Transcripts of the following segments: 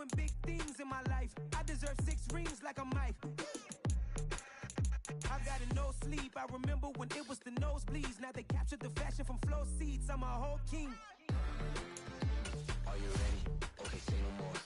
doing big things in my life. I deserve 6 rings like a Mike. I got a no sleep. I remember when it was the nosebleeds. Now they captured the fashion from flow seats. I'm a whole king. Are you ready? Okay, say no more.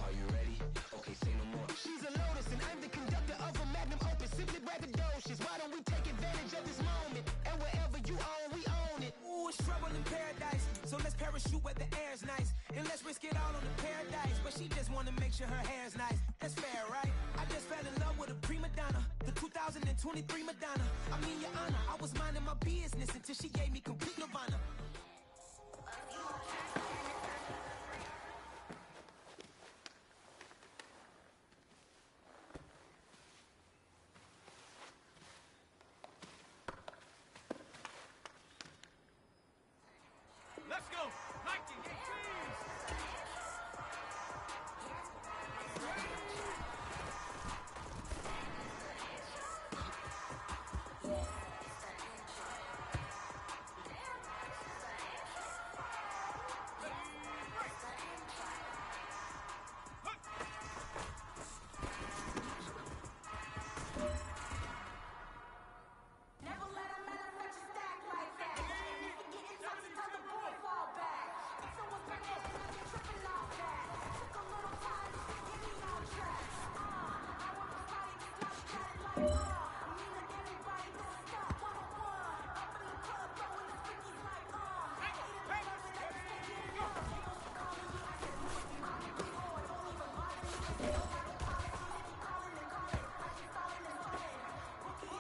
Are you ready? Okay, say no more. She's a lotus and I'm the conductor of a magnum opus. Simply braggadocious. Why don't we take advantage of this moment? And wherever you own, we own it. Ooh, it's trouble in paradise. So let's parachute where the air's nice. And let's risk it all on the paradise. But she just wanna make sure her hair's nice. That's fair, right? I just fell in love with a prima donna. The 2023 Madonna. I mean, your honor, I was minding my business until she gave me complete nirvana. Let's go! 19, freeze!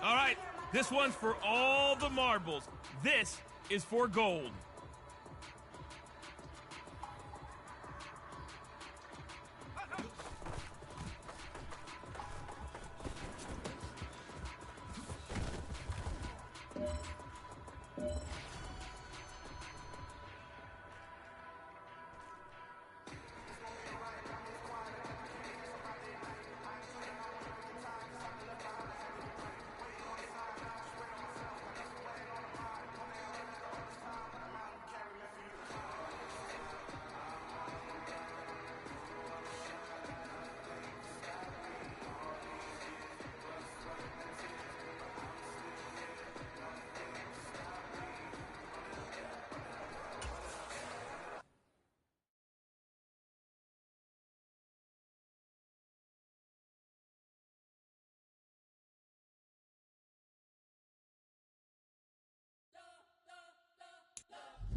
All right, this one's for all the marbles. This is for gold.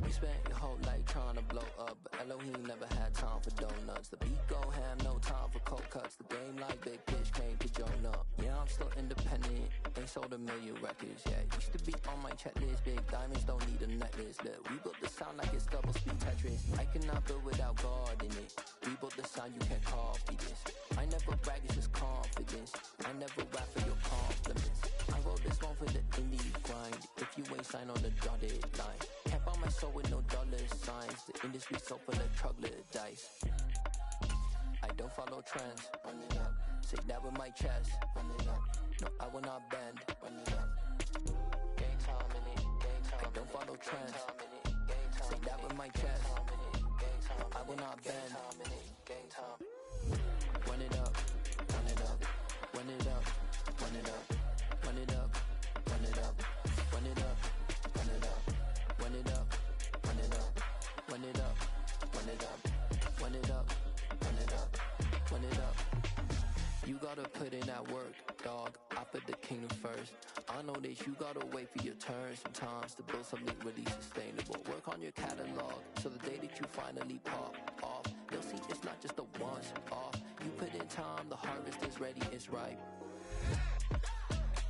You spent your whole life trying to blow up, but Elohim never had time for donuts. The beat go ham, no time for cold cuts. The game like Big Pitch came to join up. Yeah, I'm still independent, ain't sold a million records yet. Used to be on my checklist, big diamonds don't need a necklace. Look, we built the sound like it's double speed Tetris. I cannot build without God in it. We built the sound, you can't copy this. I never brag, it's just confidence. I never rap for your compliments. I wrote this one for the indie grind. If you ain't signed on the dotted line, can't buy my soul with no dollar signs. The industry so full of troglodytes. I don't follow trends. Run it up. Say that with my chest. Run it up. No, I will not bend. Run it up. Game time in it. Game time. I don't follow trends. Say that with my chest. I will not bend. Game time. Run it up. Run it up. Run it up. Run it up. Run it up. Run it up. Run it up. Run it up. Run it up. Run it up. Run it up. Run it up. Run it up. Run it up. Run it up. You gotta put in that work, dog. I put the kingdom first. I know that you gotta wait for your turn sometimes to build something really sustainable. Work on your catalog, so the day that you finally pop off, you'll see it's not just a once off. You put in time, the harvest is ready, it's ripe.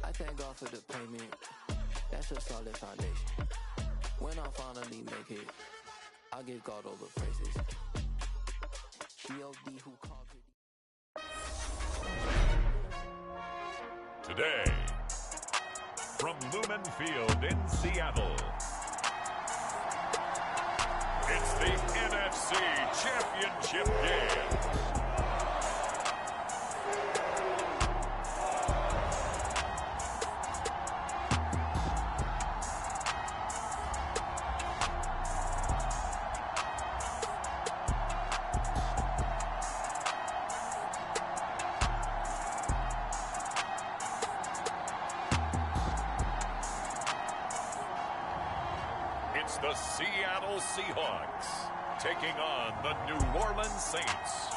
I thank God for the payment. That's a solid foundation. When I finally make it, I'll give God all the praises. G.O.D. who conquered. Today, from Lumen Field in Seattle, it's the NFC Championship game. the Seattle Seahawks taking on the New Orleans Saints.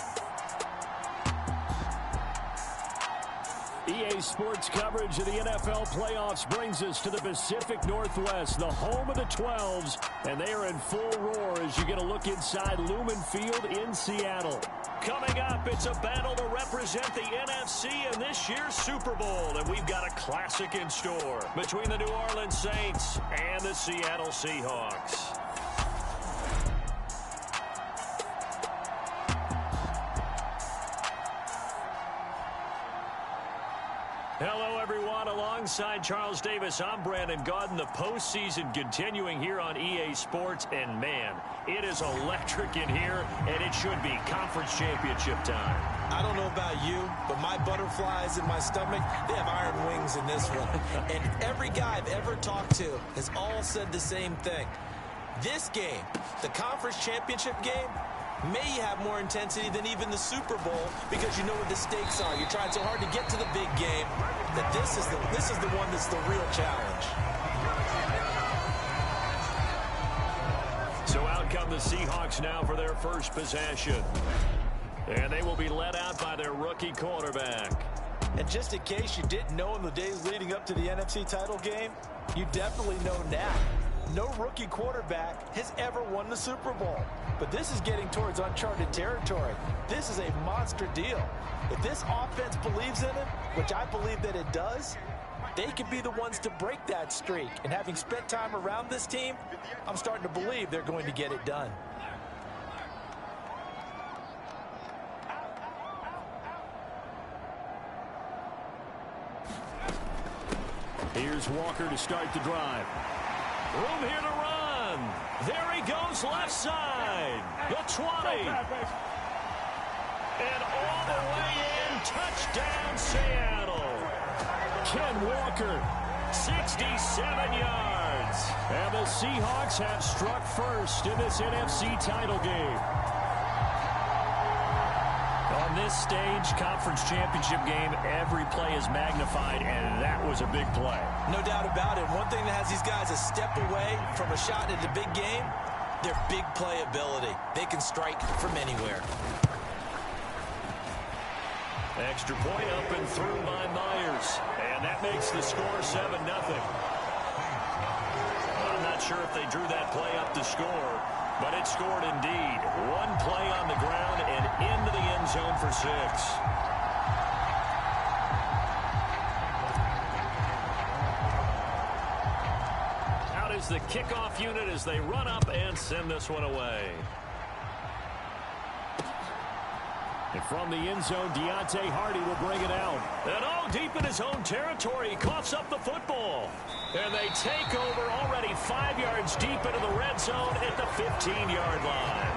EA Sports coverage of the NFL playoffs brings us to the Pacific Northwest, the home of the 12s, and they are in full roar as you get a look inside Lumen Field in Seattle. Coming up, it's a battle to represent the NFC in this year's Super Bowl, and we've got a classic in store between the New Orleans Saints and the Seattle Seahawks. Hello, everyone. Alongside Charles Davis, I'm Brandon Gaudin. The postseason continuing here on EA Sports. And, man, it is electric in here, and it should be conference championship time. I don't know about you, but my butterflies in my stomach, they have iron wings in this one. And every guy I've ever talked to has all said the same thing. This game, the conference championship game, may have more intensity than even the Super Bowl because you know what the stakes are. You're trying so hard to get to the big game that this is the one that's the real challenge. So out come the Seahawks now for their first possession. And they will be led out by their rookie quarterback. And just in case you didn't know in the days leading up to the NFC title game, you definitely know now. No rookie quarterback has ever won the Super Bowl. But this is getting towards uncharted territory. This is a monster deal. If this offense believes in it, which I believe that it does, they could be the ones to break that streak. And having spent time around this team, I'm starting to believe they're going to get it done. Here's Walker to start the drive. Room here to run. There he goes left side. The 20. And all the way in. Touchdown, Seattle. Ken Walker, 67 yards. And the Seahawks have struck first in this NFC title game. On this stage, conference championship game, every play is magnified, and that was a big play. No doubt about it. One thing that has these guys a step away from a shot at the big game, their big play ability. They can strike from anywhere. Extra point up and through by Myers, and that makes the score 7-0. I'm not sure if they drew that play up to score, but it scored indeed. One play on the ground and into the end zone for 6. Out is the kickoff unit as they run up and send this one away. And from the end zone, Deontay Hardy will bring it out. And all deep in his own territory, he coughs up the football. And they take over already 5 yards deep into the red zone at the 15-yard line.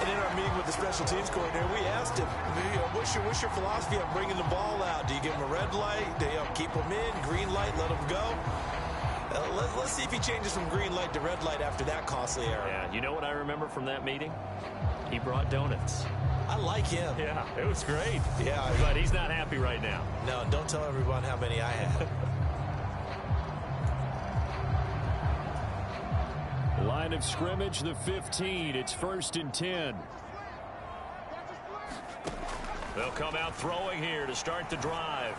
And in our meeting with the special teams coordinator, we asked him, what's your philosophy on bringing the ball out? Do you give him a red light? Do you keep him in? Green light, let him go? Let's see if he changes from green light to red light after that costly error. Yeah, you know what I remember from that meeting? He brought donuts. I like him. Yeah, it was great. Yeah. But he's not happy right now. No, don't tell everyone how many I had. Line of scrimmage, the 15. It's 1st and 10. They'll come out throwing here to start the drive.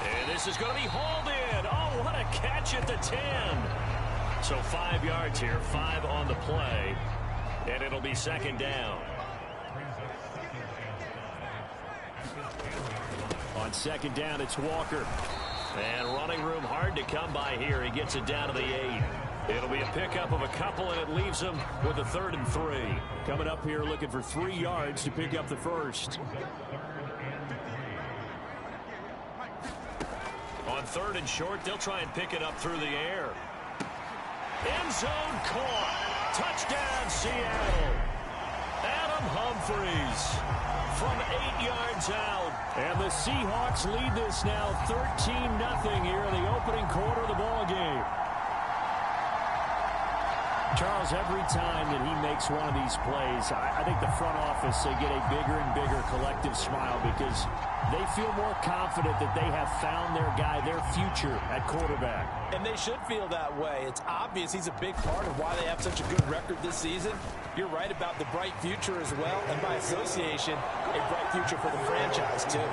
And this is going to be hauled in. Oh, what a catch at the 10. So 5 yards here, 5 on the play. And it'll be 2nd down. On 2nd down, it's Walker. And running room hard to come by here. He gets it down to the 8. It'll be a pickup of a couple, and it leaves him with a 3rd and 3. Coming up here looking for 3 yards to pick up the first. On 3rd and short, they'll try and pick it up through the air. End zone caught. Touchdown, Seattle. Adam Humphries from 8 yards out. And the Seahawks lead this now 13-0 here in the opening quarter of the ball game. Charles, every time that he makes one of these plays, I think the front office, they get a bigger and bigger collective smile because they feel more confident that they have found their guy, their future at quarterback. And they should feel that way. It's obvious he's a big part of why they have such a good record this season. You're right about the bright future as well, and by association, a bright future for the franchise, too.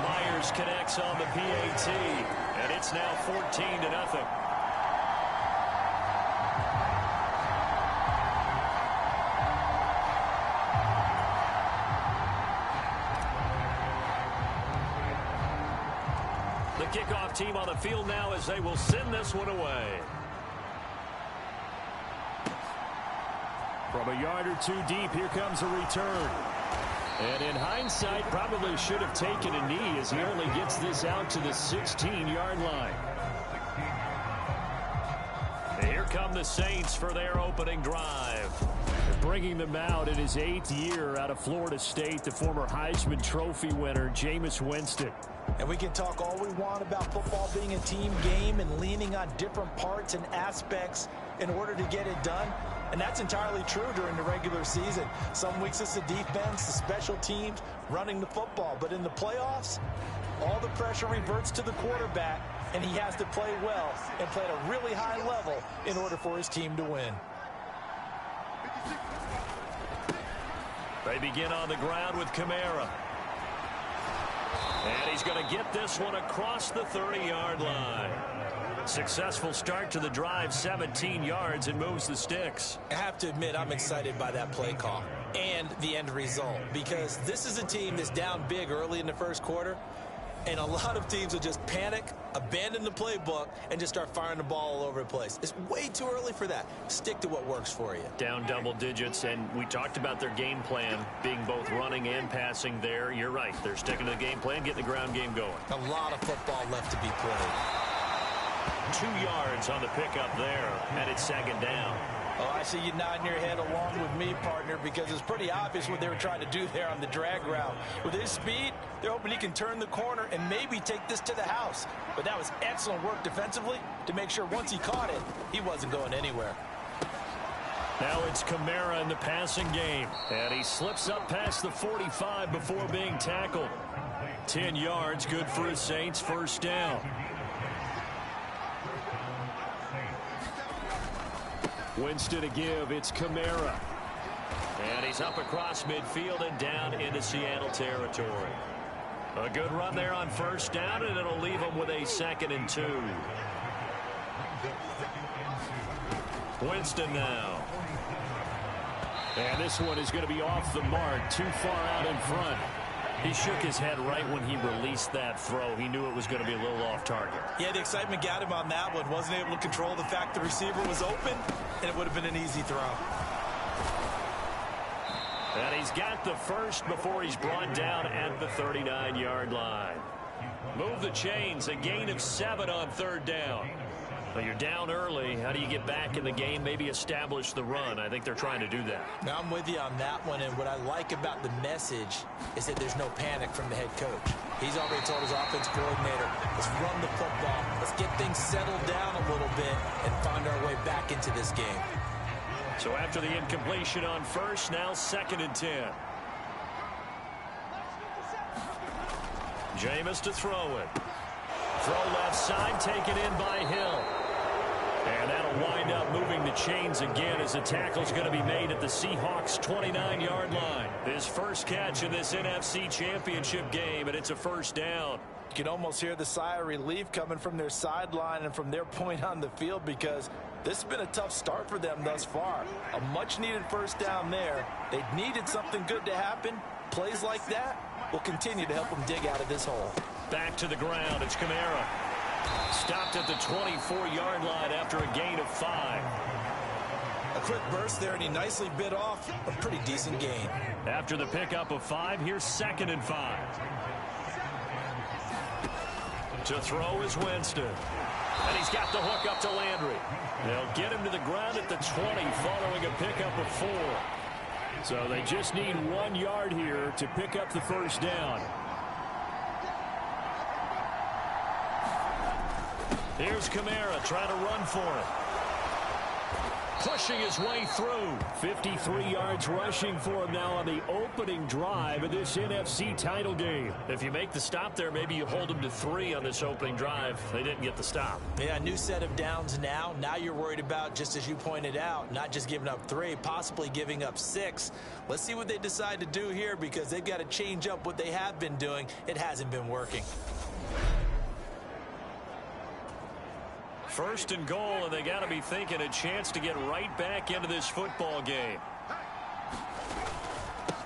Myers connects on the PAT, and it's now 14-0. The kickoff team on the field now as they will send this one away. From a yard or two deep, here comes a return. And in hindsight, probably should have taken a knee as he only gets this out to the 16-yard line. And here come the Saints for their opening drive. They're bringing them out in his 8th year out of Florida State, the former Heisman Trophy winner, Jameis Winston. And we can talk all we want about football being a team game and leaning on different parts and aspects in order to get it done. And that's entirely true during the regular season. Some weeks it's the defense, the special teams, running the football. But in the playoffs, all the pressure reverts to the quarterback, and he has to play well and play at a really high level in order for his team to win. They begin on the ground with Kamara. And he's going to get this one across the 30-yard line. Successful start to the drive, 17 yards, and moves the sticks. I have to admit, I'm excited by that play call and the end result, because this is a team that's down big early in the first quarter, and a lot of teams will just panic, abandon the playbook, and just start firing the ball all over the place. It's way too early for that. Stick to what works for you. Down double digits, and we talked about their game plan being both running and passing there. You're right. They're sticking to the game plan, getting the ground game going. A lot of football left to be played. 2 yards on the pickup there, and it's second down. Oh, I see you nodding your head along with me, partner, because it's pretty obvious what they were trying to do there on the drag route. With his speed, they're hoping he can turn the corner and maybe take this to the house. But that was excellent work defensively to make sure once he caught it, he wasn't going anywhere. Now it's Kamara in the passing game, and he slips up past the 45 before being tackled. 10 yards, good for his Saints, first down. Winston to give, it's Kamara. And he's up across midfield and down into Seattle territory. A good run there on first down, and it'll leave him with a 2nd and 2. Winston now. And this one is going to be off the mark, too far out in front. He shook his head right when he released that throw. He knew it was going to be a little off target. Yeah, the excitement got him on that one. Wasn't able to control the fact the receiver was open, and it would have been an easy throw. And he's got the first before he's brought down at the 39-yard line. Move the chains, a gain of 7 on third down. Well, you're down early. How do you get back in the game, maybe establish the run? I think they're trying to do that. Now, I'm with you on that one, and what I like about the message is that there's no panic from the head coach. He's already told his offense coordinator, let's run the football, let's get things settled down a little bit and find our way back into this game. So after the incompletion on first, now 2nd and 10. Jameis to throw it. Throw left side, taken in by Hill. And that'll wind up moving the chains again as the tackle's going to be made at the Seahawks' 29-yard line. His first catch in this NFC Championship game, and it's a first down. You can almost hear the sigh of relief coming from their sideline and from their point on the field, because this has been a tough start for them thus far. A much-needed first down there. They needed something good to happen. Plays like that will continue to help them dig out of this hole. Back to the ground, it's Kamara. Stopped at the 24-yard line after a gain of 5. A quick burst there, and he nicely bit off a pretty decent gain. After the pickup of 5, here's 2nd and 5. To throw is Winston. And he's got the hook up to Landry. They'll get him to the ground at the 20 following a pickup of 4. So they just need 1 yard here to pick up the first down. Here's Kamara trying to run for it. pushing his way through. 53 yards rushing for him now on the opening drive of this NFC title game. If you make the stop there, maybe you hold him to 3 on this opening drive. They didn't get the stop. Yeah, new set of downs now. Now you're worried about, just as you pointed out, not just giving up 3, possibly giving up 6. Let's see what they decide to do here, because they've got to change up what they have been doing. It hasn't been working. First and goal, and they got to be thinking a chance to get right back into this football game.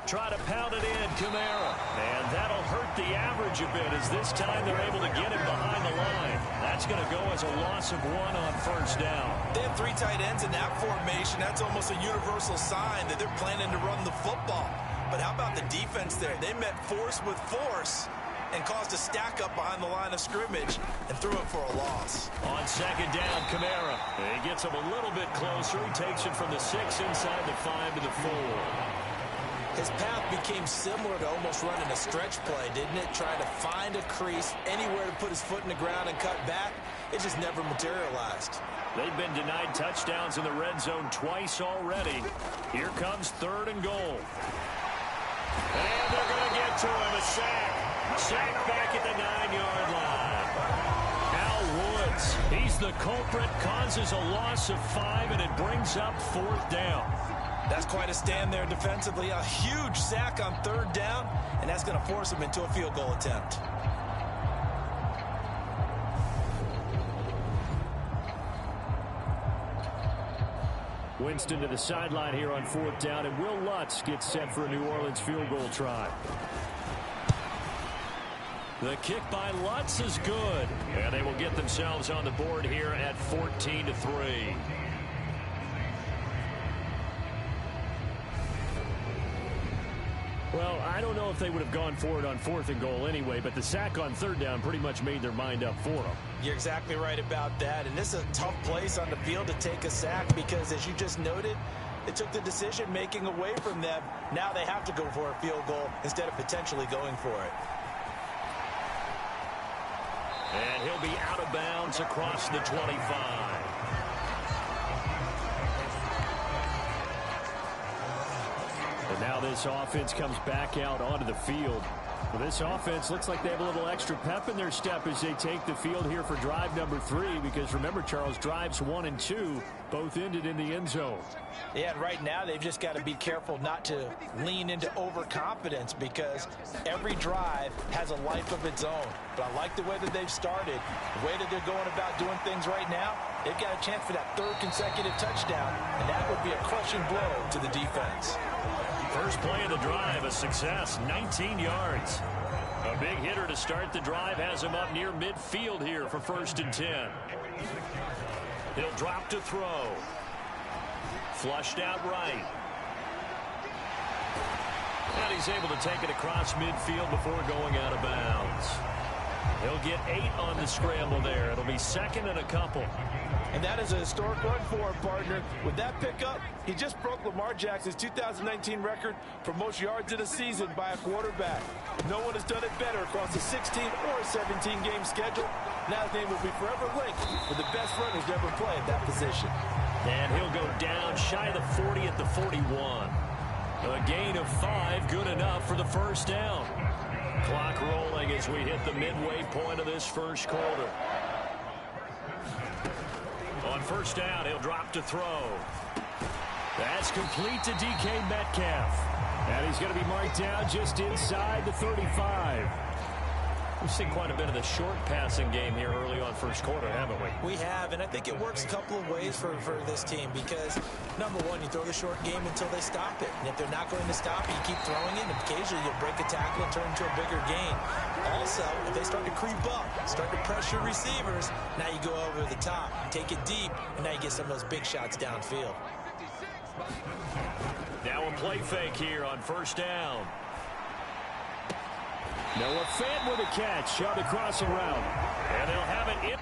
Try to pound it in, Kamara. And that'll hurt the average a bit, as this time they're able to get him behind the line. That's going to go as a loss of 1 on first down. They have 3 tight ends in that formation. That's almost a universal sign that they're planning to run the football. But how about the defense there? They met force with force and caused a stack up behind the line of scrimmage and threw it for a loss. On second down, Kamara. He gets him a little bit closer. He takes it from the 6 inside the 5 to the 4. His path became similar to almost running a stretch play, didn't it? Trying to find a crease, anywhere to put his foot in the ground and cut back. It just never materialized. They've been denied touchdowns in the red zone twice already. Here comes 3rd and goal. And they're going to get to him. A sack. Sack back at the 9-yard line. Al Woods, he's the culprit, causes a loss of 5, and it brings up 4th down. That's quite a stand there defensively. A huge sack on 3rd down, and that's going to force him into a field goal attempt. Winston to the sideline here on 4th down, and Will Lutz gets set for a New Orleans field goal try. The kick by Lutz is good, and they will get themselves on the board here at 14-3. Well, I don't know if they would have gone for it on 4th and goal anyway, but the sack on 3rd down pretty much made their mind up for them. You're exactly right about that, and this is a tough place on the field to take a sack because, as you just noted, it took the decision-making away from them. Now they have to go for a field goal instead of potentially going for it. And he'll be out of bounds across the 25. And now this offense comes back out onto the field. Well, this offense looks like they have a little extra pep in their step as they take the field here for drive number 3, because remember, Charles, drives 1 and 2 both ended in the end zone. Yeah, and right now they've just got to be careful not to lean into overconfidence, because every drive has a life of its own. But I like the way that they've started, the way that they're going about doing things right now. They've got a chance for that 3rd consecutive touchdown, and that would be a crushing blow to the defense. First play of the drive, a success, 19 yards. A big hitter to start the drive has him up near midfield here for 1st and 10. He'll drop to throw. Flushed out right. And he's able to take it across midfield before going out of bounds. He'll get 8 on the scramble there. It'll be 2nd and a couple. And that is a historic run for him, partner. With that pickup, he just broke Lamar Jackson's 2019 record for most yards in a season by a quarterback. No one has done it better across a 16 or a 17-game schedule. Now his name will be forever linked with the best runners to ever play at that position. And he'll go down shy of the 40 at the 41. A gain of 5, good enough for the 1st down. Clock rolling as we hit the midway point of this first quarter. On 1st down, he'll drop to throw. That's complete to DK Metcalf. And he's going to be marked down just inside the 35. We've seen quite a bit of the short passing game here early on first quarter, haven't we? We have, and I think it works a couple of ways for this team, because, number one, you throw the short game until they stop it. And if they're not going to stop it, you keep throwing it, and occasionally you'll break a tackle and turn into a bigger gain. Also, if they start to creep up, start to pressure receivers, now you go over the top, take it deep, and now you get some of those big shots downfield. Now a play fake here on 1st down. Noah Fant with a catch on the crossing route. And they'll have it in.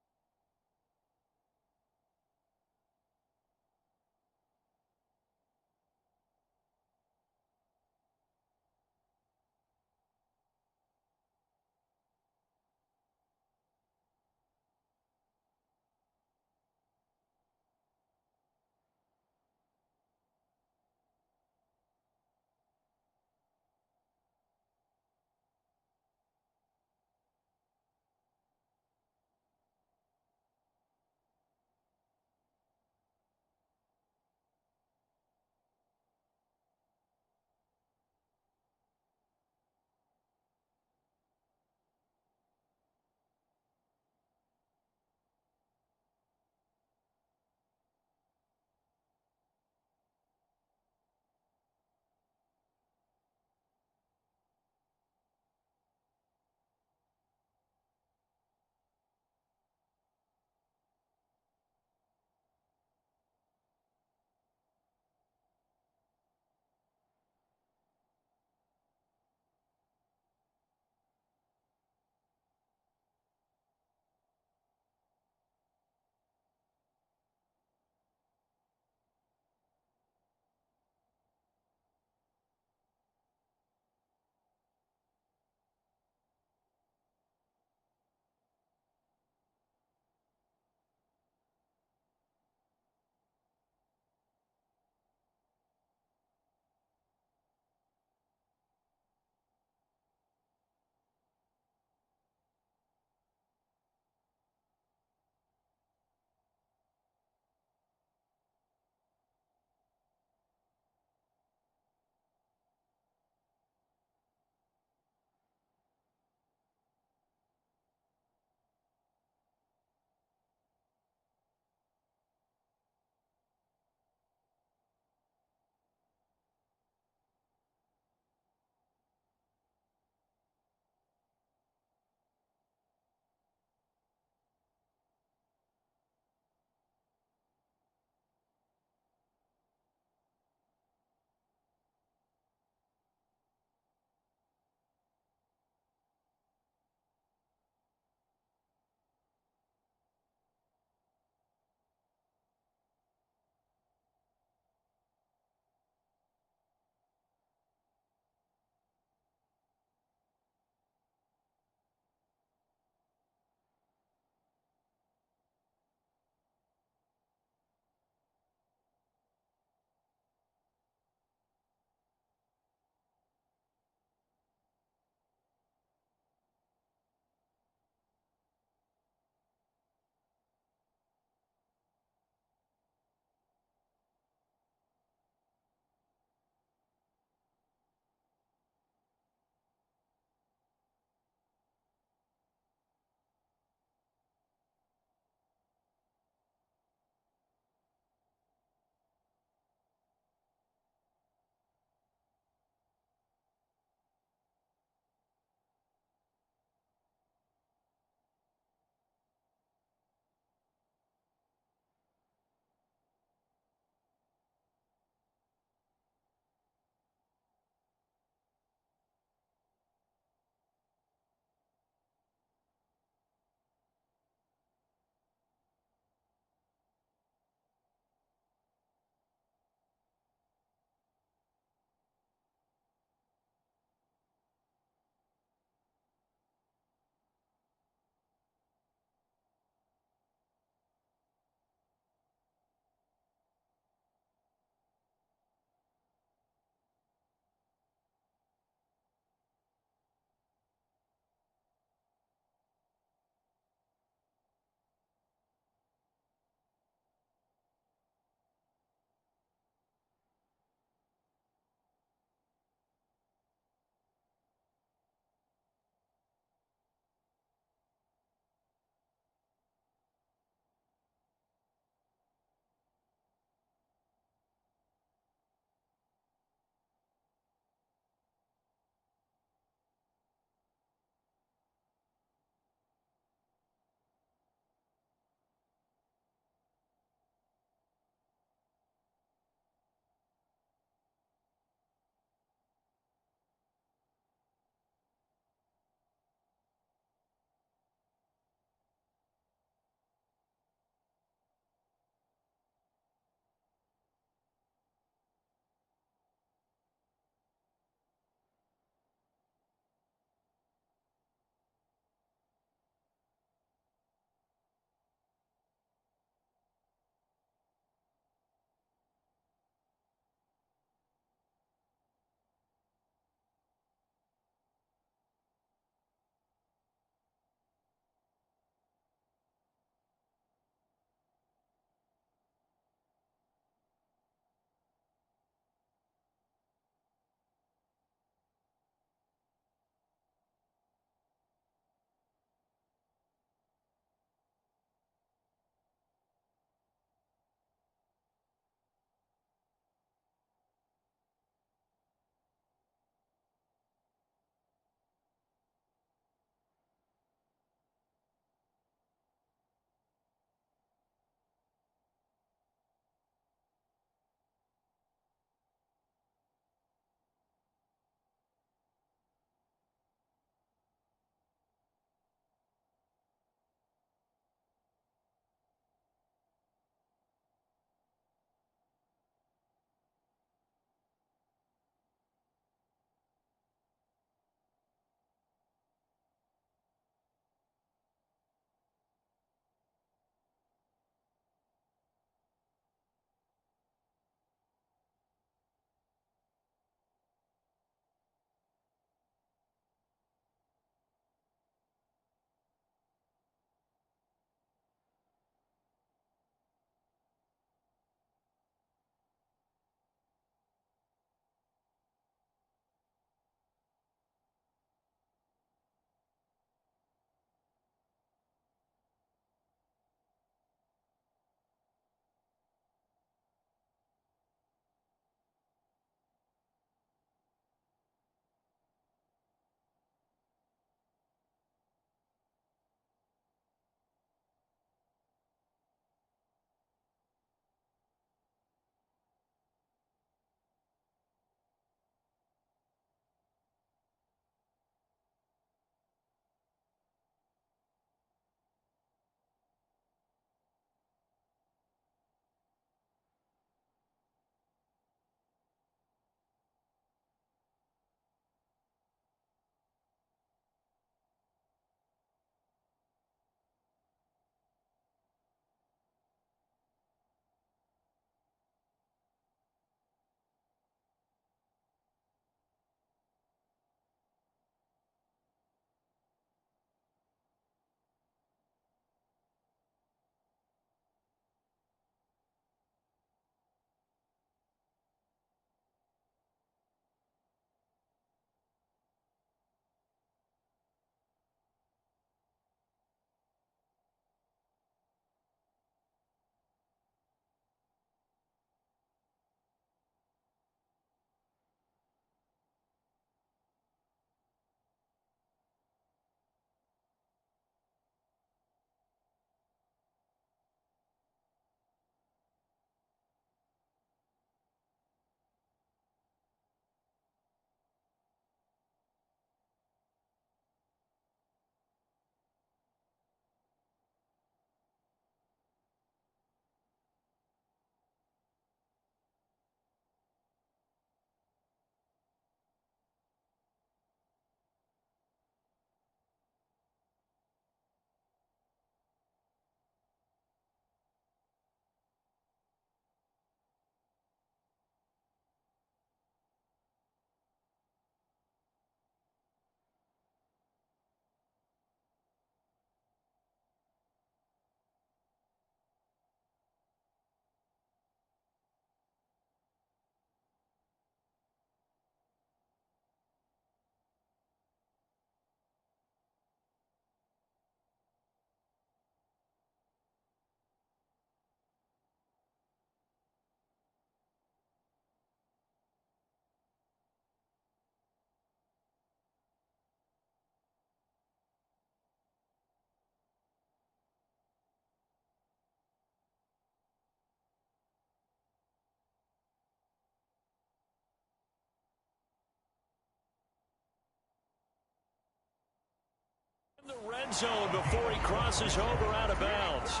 end zone before he crosses over out of bounds.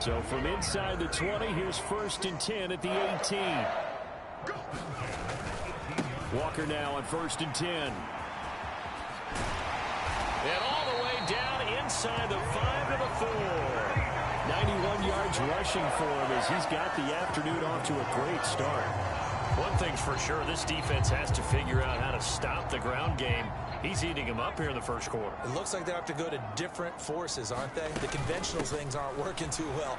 So from inside the 20, here's 1st and 10 at the 18. Walker now on 1st and 10. And all the way down inside the 5 to the 4. 91 yards rushing for him as he's got the afternoon off to a great start. One thing's for sure, this defense has to figure out how to stop the ground game. He's eating him up here in the first quarter. It looks like they have to go to different forces, aren't they? The conventional things aren't working too well.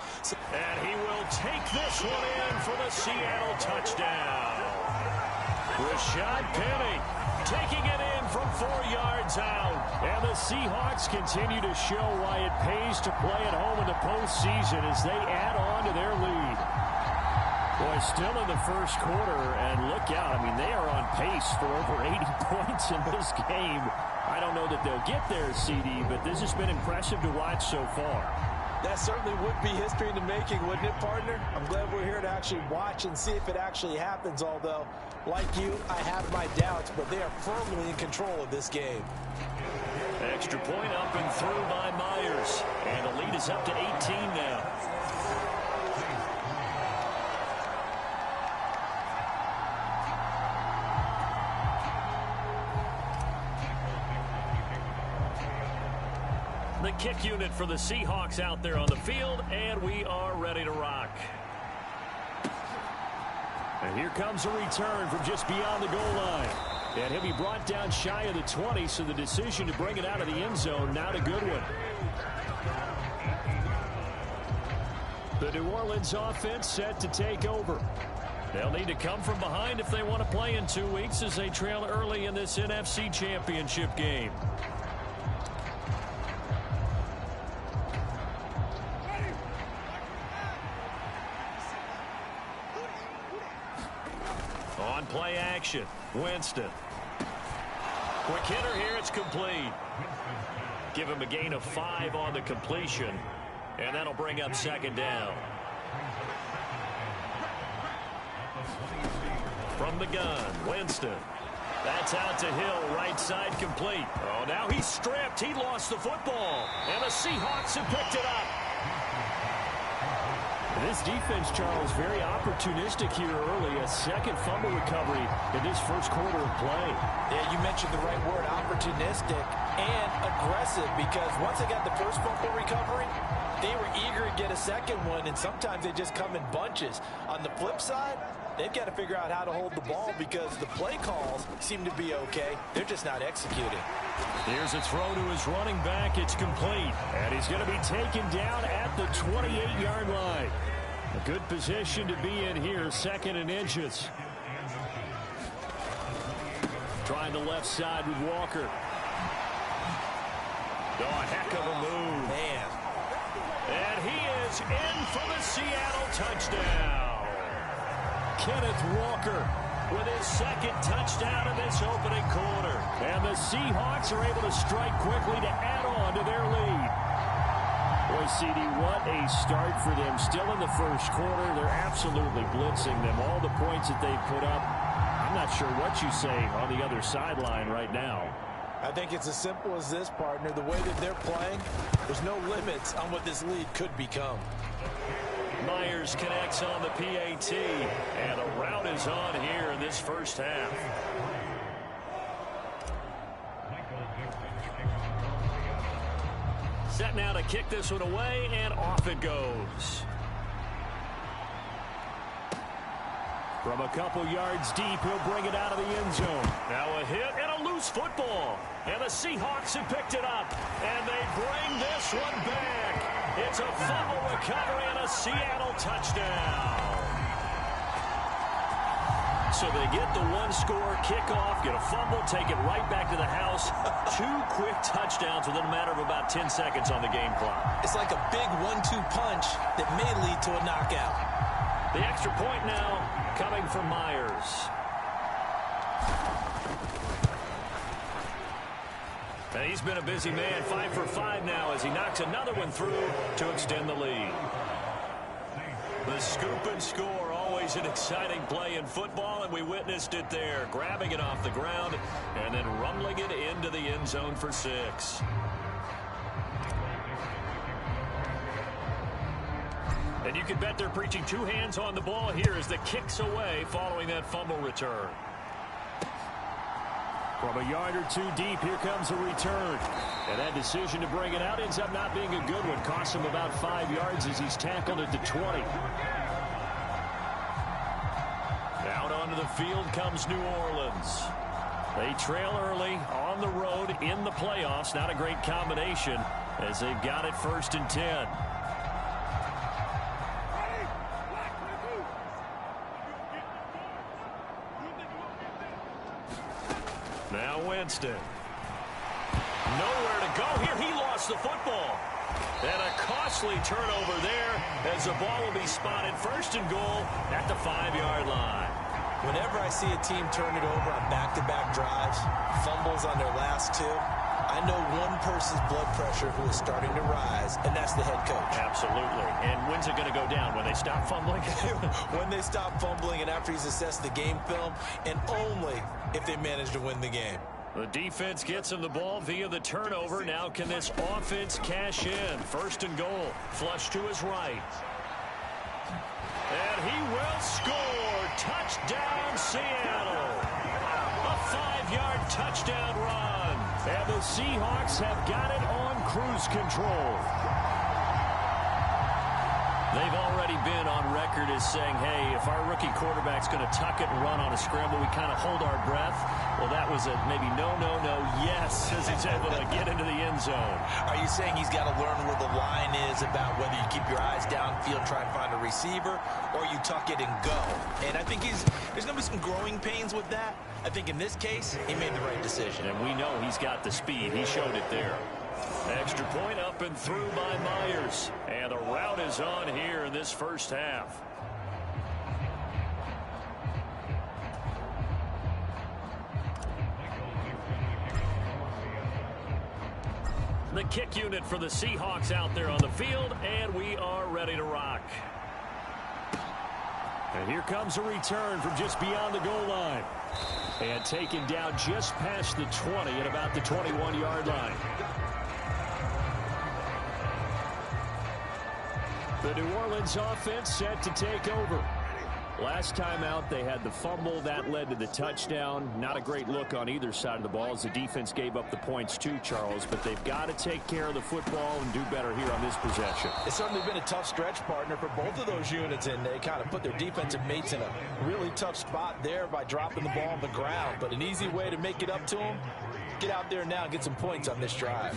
And he will take this one in for the Seattle touchdown. Rashad Penny taking it in from 4 yards out. And the Seahawks continue to show why it pays to play at home in the postseason as they add on to their lead. Boy, still in the first quarter, and look out. I mean, they are on pace for over 80 points in this game. I don't know that they'll get there, CD, but this has been impressive to watch so far. That certainly would be history in the making, wouldn't it, partner? I'm glad we're here to actually watch and see if it actually happens, although, like you, I have my doubts, but they are firmly in control of this game. Extra point up and through by Myers, and the lead is up to 18 now. The kick unit for the Seahawks out there on the field, and we are ready to rock. And here comes a return from just beyond the goal line. And he'll be brought down shy of the 20, so the decision to bring it out of the end zone, not a good one. The New Orleans offense set to take over. They'll need to come from behind if they want to play in 2 weeks as they trail early in this NFC Championship game. On play action, Winston. Quick hitter here, it's complete. Give him a gain of 5 on the completion, and that'll bring up 2nd down. From the gun, Winston. That's out to Hill, right side complete. Oh, now he's stripped. He lost the football, and the Seahawks have picked it up. This defense, Charles, very opportunistic here early. A 2nd fumble recovery in this first quarter of play. Yeah, you mentioned the right word, opportunistic and aggressive, because once they got the first fumble recovery, they were eager to get a 2nd one, and sometimes they just come in bunches. On the flip side, they've got to figure out how to hold the ball because the play calls seem to be okay. They're just not executing. Here's a throw to his running back. It's complete. And he's going to be taken down at the 28-yard line. A good position to be in here, 2nd and inches. Trying the left side with Walker. Oh, a heck of a move. Man. And he is in for the Seattle touchdown. Kenneth Walker with his 2nd touchdown in this opening quarter. And the Seahawks are able to strike quickly to add on to their lead. Boy, CD, what a start for them. Still in the first quarter, they're absolutely blitzing them. All the points that they've put up, I'm not sure what you say on the other sideline right now. I think it's as simple as this, partner. The way that they're playing, there's no limits on what this lead could become. Myers connects on the PAT, and a rout is on here in this first half. Set now to kick this one away, and off it goes. From a couple yards deep, he'll bring it out of the end zone. Now a hit and a loose football. And the Seahawks have picked it up, and they bring this one back. It's a fumble recovery and a Seattle touchdown. So they get the one-score kickoff, get a fumble, take it right back to the house. 2 quick touchdowns within a matter of about 10 seconds on the game clock. It's like a big 1-2 punch that may lead to a knockout. The extra point now coming from Myers. And he's been a busy man, 5 for 5 now as he knocks another one through to extend the lead. The scoop and score, always an exciting play in football, and we witnessed it there, grabbing it off the ground and then rumbling it into the end zone for 6. And you can bet they're preaching two hands on the ball here as the kick's away following that fumble return. From a yard or two deep, here comes a return. And that decision to bring it out ends up not being a good one. Costs him about 5 yards as he's tackled at the 20. Out onto the field comes New Orleans. They trail early on the road in the playoffs. Not a great combination as they've got it 1st and 10. Now Winston. Nowhere to go here. He lost the football. And a costly turnover there as the ball will be spotted 1st and goal at the 5-yard line. Whenever I see a team turn it over on back-to-back drives, fumbles on their last two, I know one person's blood pressure who is starting to rise, and that's the head coach. Absolutely. And when's it going to go down? When they stop fumbling? When they stop fumbling and after he's assessed the game film, and only if they manage to win the game. The defense gets him the ball via the turnover. Now can this offense cash in? 1st and goal. Flush to his right. And he will score. Touchdown, Seattle. A 5-yard touchdown run. And the Seahawks have got it on cruise control. They've already been on record as saying, hey, if our rookie quarterback's going to tuck it and run on a scramble, we kind of hold our breath. Well, that was a maybe no, yes, as he's able to get into the end zone. Are you saying he's got to learn where the line is about whether you keep your eyes downfield, try and find a receiver, or you tuck it and go? And I think there's going to be some growing pains with that. I think in this case, he made the right decision. And we know he's got the speed. He showed it there. Extra point up and through by Myers. And the route is on here in this first half. The kick unit for the Seahawks out there on the field, and we are ready to rock. And here comes a return from just beyond the goal line. And taken down just past the 20 at about the 21-yard line. The New Orleans offense set to take over. Last time out, they had the fumble. That led to the touchdown. Not a great look on either side of the ball as the defense gave up the points too, Charles. But they've got to take care of the football and do better here on this possession. It's certainly been a tough stretch, partner, for both of those units, and they kind of put their defensive mates in a really tough spot there by dropping the ball on the ground. But an easy way to make it up to them, get out there now and get some points on this drive.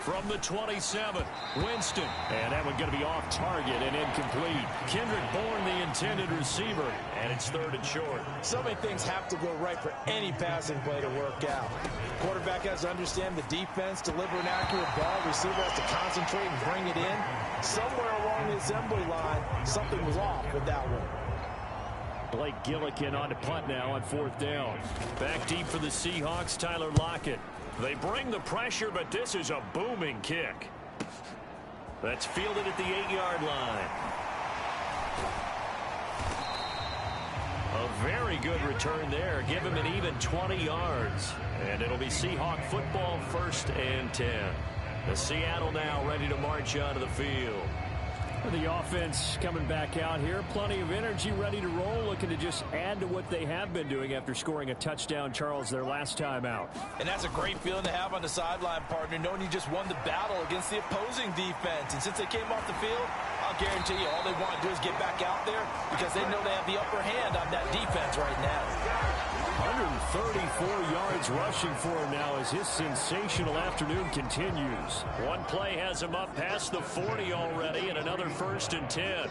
From the 27, Winston. And that one going to be off target and incomplete. Kendrick Bourne, the intended receiver, and it's 3rd and short. So many things have to go right for any passing play to work out. Quarterback has to understand the defense, deliver an accurate ball. Receiver has to concentrate and bring it in. Somewhere along the assembly line, something was off with that one. Blake Gillikin on to punt now on 4th down. Back deep for the Seahawks, Tyler Lockett. They bring the pressure, but this is a booming kick. That's fielded at the 8-yard line. A very good return there. Give him an even 20 yards. And it'll be Seahawk football 1st and 10. The Seattle now ready to march onto the field. The offense coming back out here. Plenty of energy, ready to roll, looking to just add to what they have been doing after scoring a touchdown, Charles, their last time out. And that's a great feeling to have on the sideline, partner, knowing you just won the battle against the opposing defense. And since they came off the field, I'll guarantee you all they want to do is get back out there because they know they have the upper hand on that defense right now. 134 yards rushing for him now as his sensational afternoon continues. One play has him up past the 40 already, and another 1st and 10.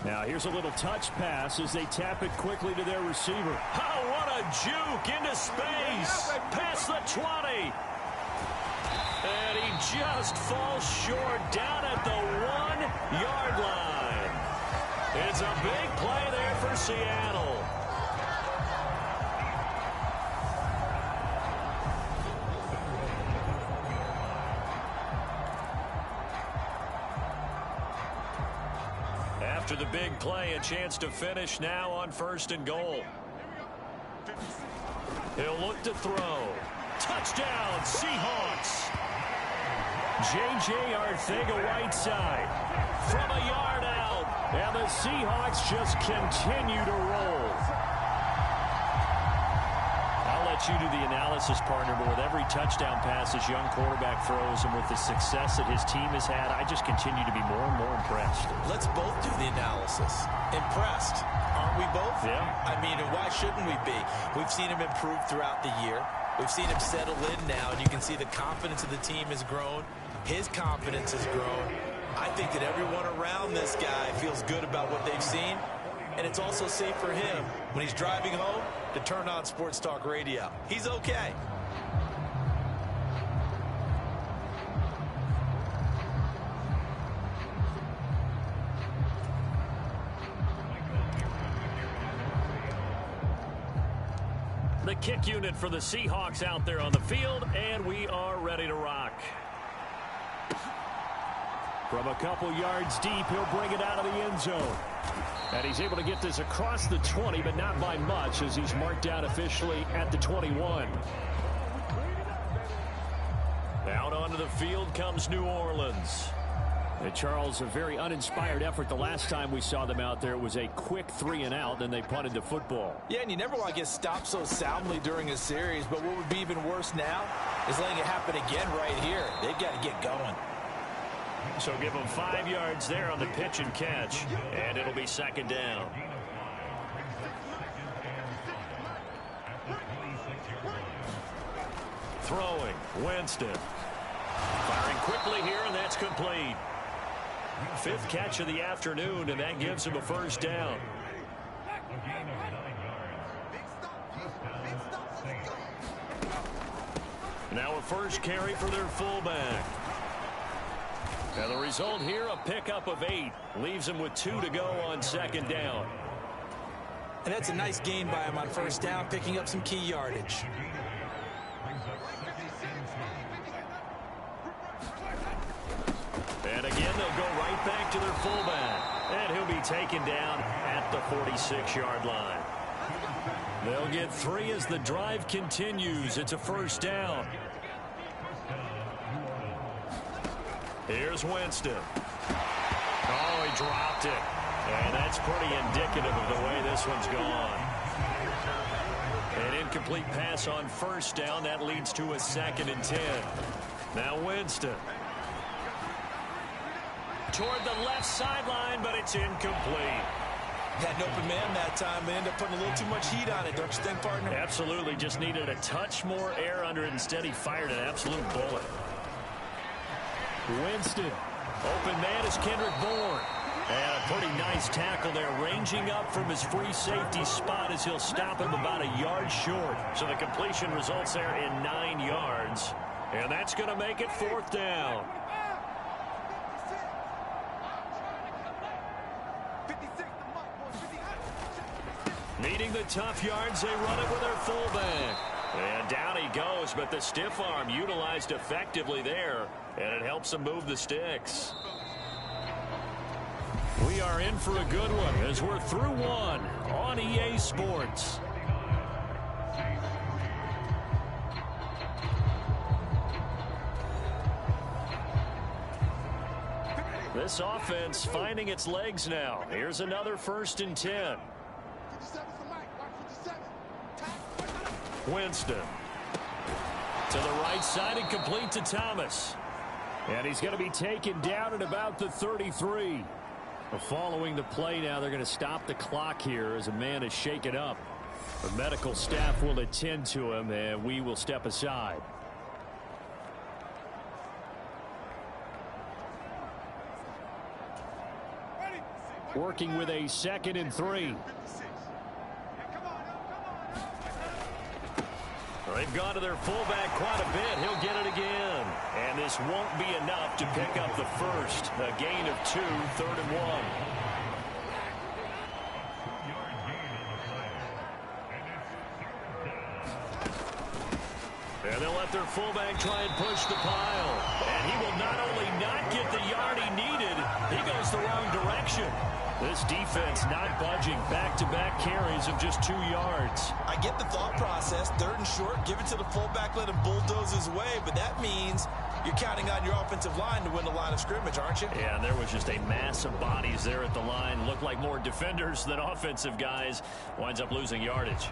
Now here's a little touch pass as they tap it quickly to their receiver. Oh, what a juke into space. Past the 20. And he just falls short down at the 1-yard line. It's a big play there for Seattle. After the big play, a chance to finish now on 1st and goal. He'll look to throw. Touchdown, Seahawks. J.J. Arcega-Whiteside from a yard out. And the Seahawks just continue to roll. I'll let you do the analysis, partner, but with every touchdown pass this young quarterback throws and with the success that his team has had, I just continue to be more and more impressed. Let's both do the analysis. Impressed. Aren't we both? Yeah. I mean, and why shouldn't we be? We've seen him improve throughout the year. We've seen him settle in now, and you can see the confidence of the team has grown. His confidence has grown. I think that everyone around this guy feels good about what they've seen, and it's also safe for him when he's driving home to turn on Sports Talk Radio. He's okay. The kick unit for the Seahawks out there on the field, and we are ready to rock. From a couple yards deep, he'll bring it out of the end zone. And he's able to get this across the 20, but not by much, as he's marked down officially at the 21. Out onto the field comes New Orleans. And Charles, a very uninspired effort the last time we saw them out there. It was a quick 3-and-out, then they punted the football. Yeah, and you never want to get stopped so soundly during a series, but what would be even worse now is letting it happen again right here. They've got to get going. So give them 5 yards there on the pitch and catch, and it'll be second down. Throwing, Winston. Firing quickly here, and that's complete. 5th catch of the afternoon, and that gives him a first down. Now a first carry for their fullback. And the result here, a pickup of 8. Leaves him with 2 to go on second down. And that's a nice gain by him on first down, picking up some key yardage. And again, they'll go right back to their fullback. And he'll be taken down at the 46-yard line. They'll get 3 as the drive continues. It's a first down. Here's Winston. Oh, he dropped it. And that's pretty indicative of the way this one's gone. An incomplete pass on first down. That leads to a 2nd and 10. Now Winston. Toward the left sideline, but it's incomplete. Had an open man that time. They ended up putting a little too much heat on it, don't you think, partner? Absolutely. Just needed a touch more air under it. Instead, he fired an absolute bullet. Winston. Open man is Kendrick Bourne. And a pretty nice tackle there, ranging up from his free safety spot as he'll stop him about a yard short. So the completion results there in 9 yards. And that's going to make it 4th down. Needing the tough yards, they run it with their fullback. And down he goes, but the stiff arm utilized effectively there, and it helps them move the sticks. We are in for a good one as we're through one on EA Sports. This offense finding its legs now. Here's another 1st and 10. Winston to the right side and complete to Thomas. And he's going to be taken down at about the 33. Following the play now, they're going to stop the clock here as a man is shaken up. The medical staff will attend to him, and we will step aside. Working with a 2nd and 3. They've gone to their fullback quite a bit. He'll get it again. And this won't be enough to pick up the first. A gain of 2, 3rd and 1. And they'll let their fullback try and push the pile. And he will not only not get the yard he needed, he goes the wrong direction. This defense not budging. Back-to-back carries of just 2 yards. I get the thought process. 3rd and short, give it to the fullback, let him bulldoze his way. But that means you're counting on your offensive line to win the line of scrimmage, aren't you? Yeah, and there was just a mass of bodies there at the line. Looked like more defenders than offensive guys. Winds up losing yardage.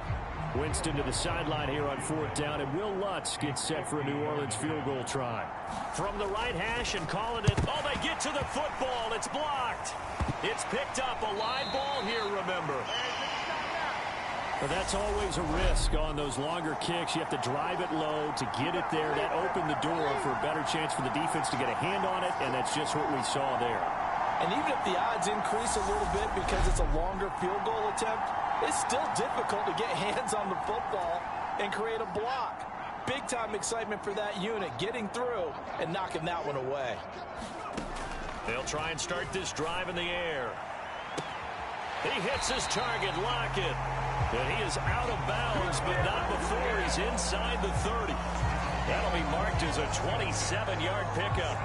Winston to the sideline here on 4th down, and Will Lutz gets set for a New Orleans field goal try. From the right hash and calling it. Oh, they get to the football. It's blocked. It's picked up. A live ball here, remember. But that's always a risk on those longer kicks. You have to drive it low to get it there. That opened the door for a better chance for the defense to get a hand on it, and that's just what we saw there. And even if the odds increase a little bit because it's a longer field goal attempt, it's still difficult to get hands on the football and create a block. Big-time excitement for that unit, getting through and knocking that one away. They'll try and start this drive in the air. He hits his target, Lockett. And he is out of bounds, but not before he's inside the 30. That'll be marked as a 27-yard pickup.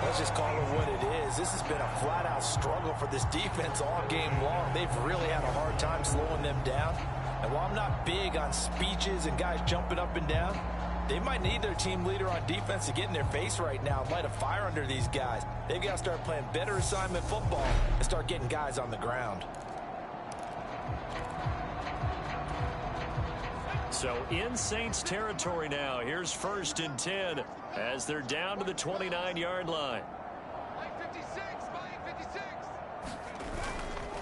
Let's just call it what it is. This has been a flat-out struggle for this defense all game long. They've really had a hard time slowing them down. And while I'm not big on speeches and guys jumping up and down, they might need their team leader on defense to get in their face right now and light a fire under these guys. They've got to start playing better assignment football and start getting guys on the ground. So in Saints territory now. Here's 1st and 10 as they're down to the 29-yard line.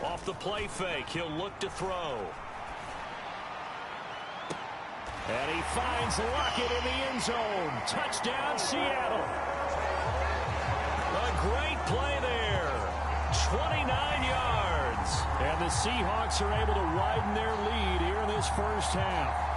Off the play fake, he'll look to throw. And he finds Lockett in the end zone. Touchdown, Seattle. A great play there. 29 yards. And the Seahawks are able to widen their lead here in this first half.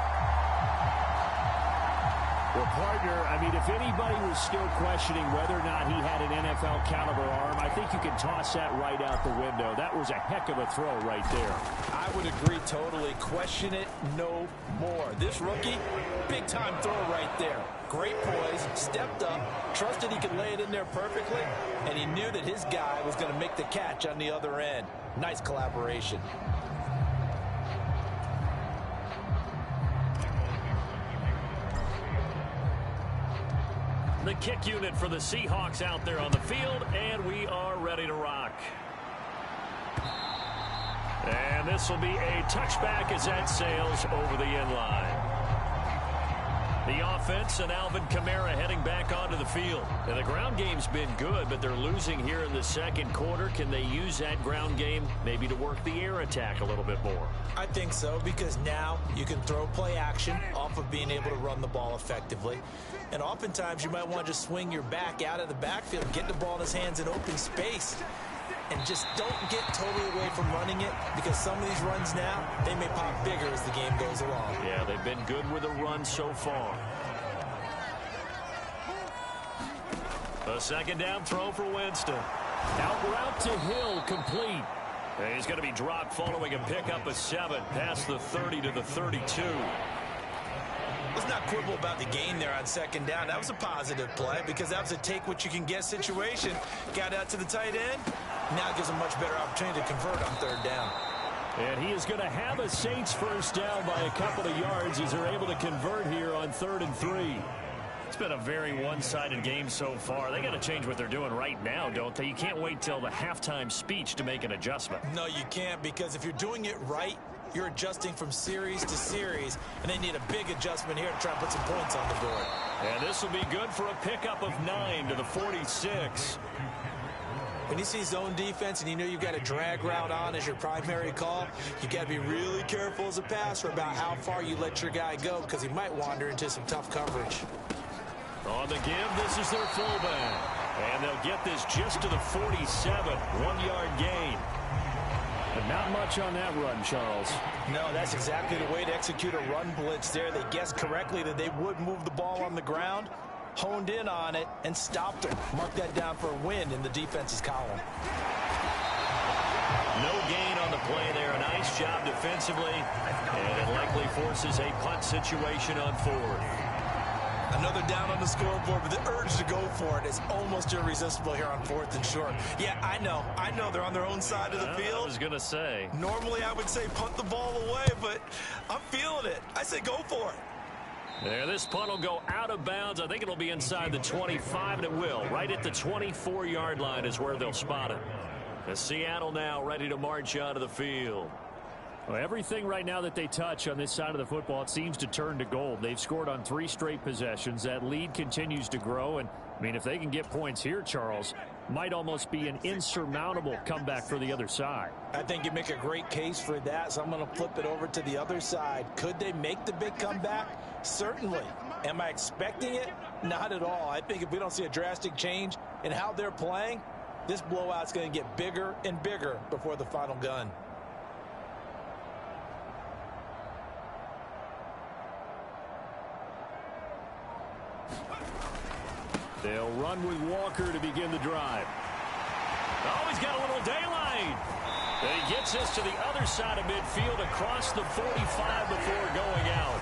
Well, partner, I mean, if anybody was still questioning whether or not he had an NFL caliber arm, I think you can toss that right out the window. That was a heck of a throw right there. I would agree totally. Question it no more. This rookie, big-time throw right there. Great poise, stepped up, trusted he could lay it in there perfectly, and he knew that his guy was going to make the catch on the other end. Nice collaboration. The kick unit for the Seahawks out there on the field, and we are ready to rock. And this will be a touchback as that sails over the end line. The offense and Alvin Kamara heading back onto the field. And the ground game's been good, but they're losing here in the second quarter. Can they use that ground game maybe to work the air attack a little bit more? I think so, because now you can throw play action off of being able to run the ball effectively. And oftentimes you might want to just swing your back out of the backfield, get the ball in his hands in open space, and just don't get totally away from running it, because some of these runs now, they may pop bigger as the game goes along. Yeah, they've been good with a run so far. A second down throw for Winston. Out route to Hill, complete. And he's going to be dropped following a pickup of 7 past the 30 to the 32. Let's not quibble about the gain there on second down. That was a positive play, because that was a take-what-you-can-get situation. Got out to the tight end. Now gives him much better opportunity to convert on third down. And he is going to have a Saints first down by a couple of yards as they're able to convert here on 3rd and 3. It's been a very one-sided game so far. They got to change what they're doing right now, don't they? You can't wait till the halftime speech to make an adjustment. No, you can't, because if you're doing it right, you're adjusting from series to series, and they need a big adjustment here to try and put some points on the board. And this will be good for a pickup of 9 to the 46. When you see zone defense and you know you've got a drag route on as your primary call, you got to be really careful as a passer about how far you let your guy go, because he might wander into some tough coverage. On the give, this is their fullback. And they'll get this just to the 47, 1-yard gain. But not much on that run, Charles. No, that's exactly the way to execute a run blitz there. They guessed correctly that they would move the ball on the ground, honed in on it, and stopped it. Mark that down for a win in the defense's column. No gain on the play there. A nice job defensively. And it likely forces a punt situation on 4th. Another down on the scoreboard, but the urge to go for it is almost irresistible here on 4th and short. Yeah, I know they're on their own side of the field. I was going to say. Normally I would say punt the ball away, but I'm feeling it. I say go for it. Yeah, this punt will go out of bounds. I think it'll be inside the 25, and it will. Right at the 24-yard line is where they'll spot it. The Seattle now ready to march out of the field. Well, everything right now that they touch on this side of the football, it seems to turn to gold. They've scored on 3 straight possessions. That lead continues to grow. And, I mean, if they can get points here, Charles, might almost be an insurmountable comeback for the other side. I think you make a great case for that, so I'm going to flip it over to the other side. Could they make the big comeback? Certainly. Am I expecting it? Not at all. I think if we don't see a drastic change in how they're playing, this blowout's going to get bigger and bigger before the final gun. They'll run with Walker to begin the drive. Oh, he's got a little daylight. And he gets us to the other side of midfield across the 45 before going out.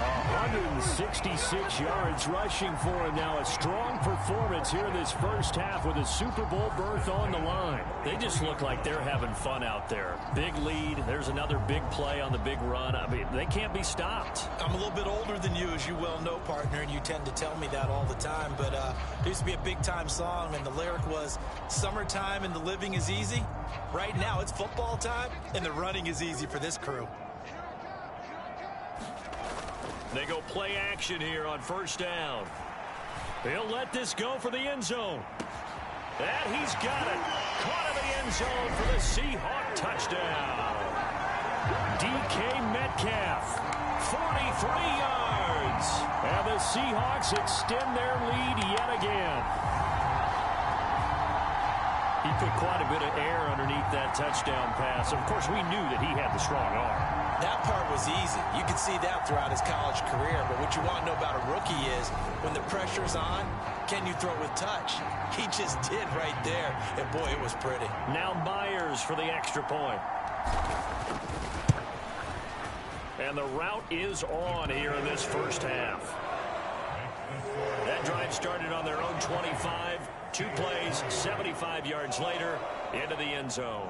166 yards rushing for him now. A strong performance here in this first half with a Super Bowl berth on the line. They just look like they're having fun out there. Big lead. There's another big play on the big run. I mean, they can't be stopped. I'm a little bit older than you, as you well know, partner, and you tend to tell me that all the time. But there used to be a big-time song, and the lyric was, "Summertime and the living is easy." Right now, it's football time, and the running is easy for this crew. They go play action here on first down. He'll let this go for the end zone. And he's got it. Caught in the end zone for the Seahawks touchdown. DK Metcalf, 43 yards. And the Seahawks extend their lead yet again. He put quite a bit of air underneath that touchdown pass. Of course, we knew that he had the strong arm. That part was easy. You could see that throughout his college career. But what you want to know about a rookie is when the pressure's on, can you throw with touch? He just did right there. And, boy, it was pretty. Now Myers for the extra point. And the route is on here in this first half. That drive started on their own 25. 2 plays, 75 yards later, into the end zone.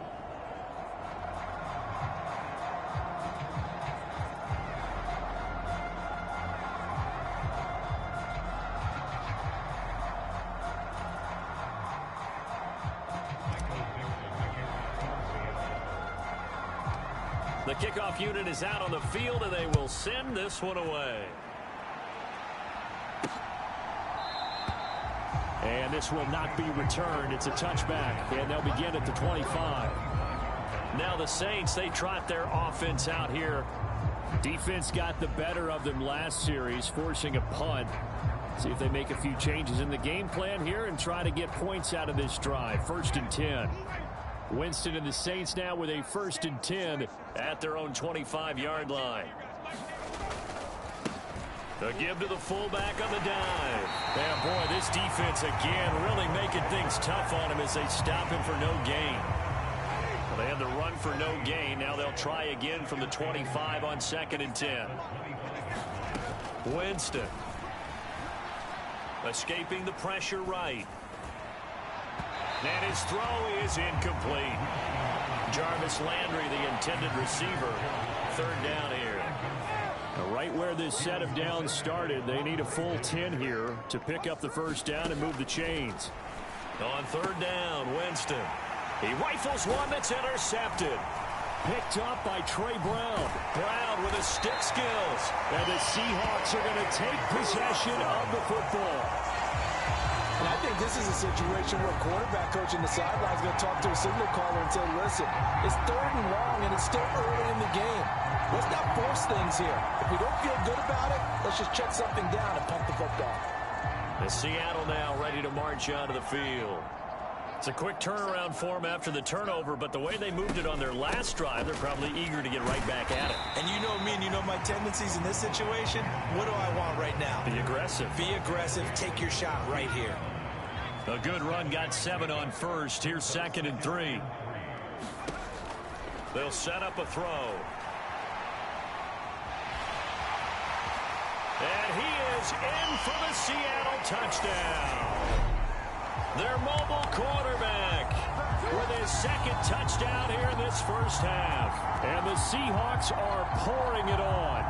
The kickoff unit is out on the field, and they will send this one away. And this will not be returned. It's a touchback, and they'll begin at the 25. Now the Saints, they trot their offense out here. Defense got the better of them last series, forcing a punt. See if they make a few changes in the game plan here and try to get points out of this drive. 1st and 10. Winston and the Saints now with a 1st and 10 at their own 25-yard line. The give to the fullback on the dive. Yeah, boy, this defense again really making things tough on him as they stop him for no gain. Well, they had the run for no gain. Now they'll try again from the 25 on 2nd and 10. Winston. Escaping the pressure right. And his throw is incomplete. Jarvis Landry, the intended receiver. 3rd down here. Right where this set of downs started, they need a full 10 here to pick up the first down and move the chains. On 3rd down, Winston. He rifles one that's intercepted. Picked up by Trey Brown. Brown with his stick skills. And the Seahawks are going to take possession of the football. And I think this is a situation where quarterback coach in the sideline is going to talk to a signal caller and say, listen, it's 3rd and long and it's still early in the game. Let's not force things here. If we don't feel good about it, let's just check something down and punt the football. And Seattle now ready to march out of the field. It's a quick turnaround for them after the turnover, but the way they moved it on their last drive, they're probably eager to get right back at it. And you know me and you know my tendencies in this situation. What do I want right now? Be aggressive. Be aggressive. Take your shot right here. A good run got 7 on 1st. Here's 2nd and 3. They'll set up a throw. And he is in for the Seattle touchdown. Their mobile quarterback with his second touchdown here in this first half. And the Seahawks are pouring it on.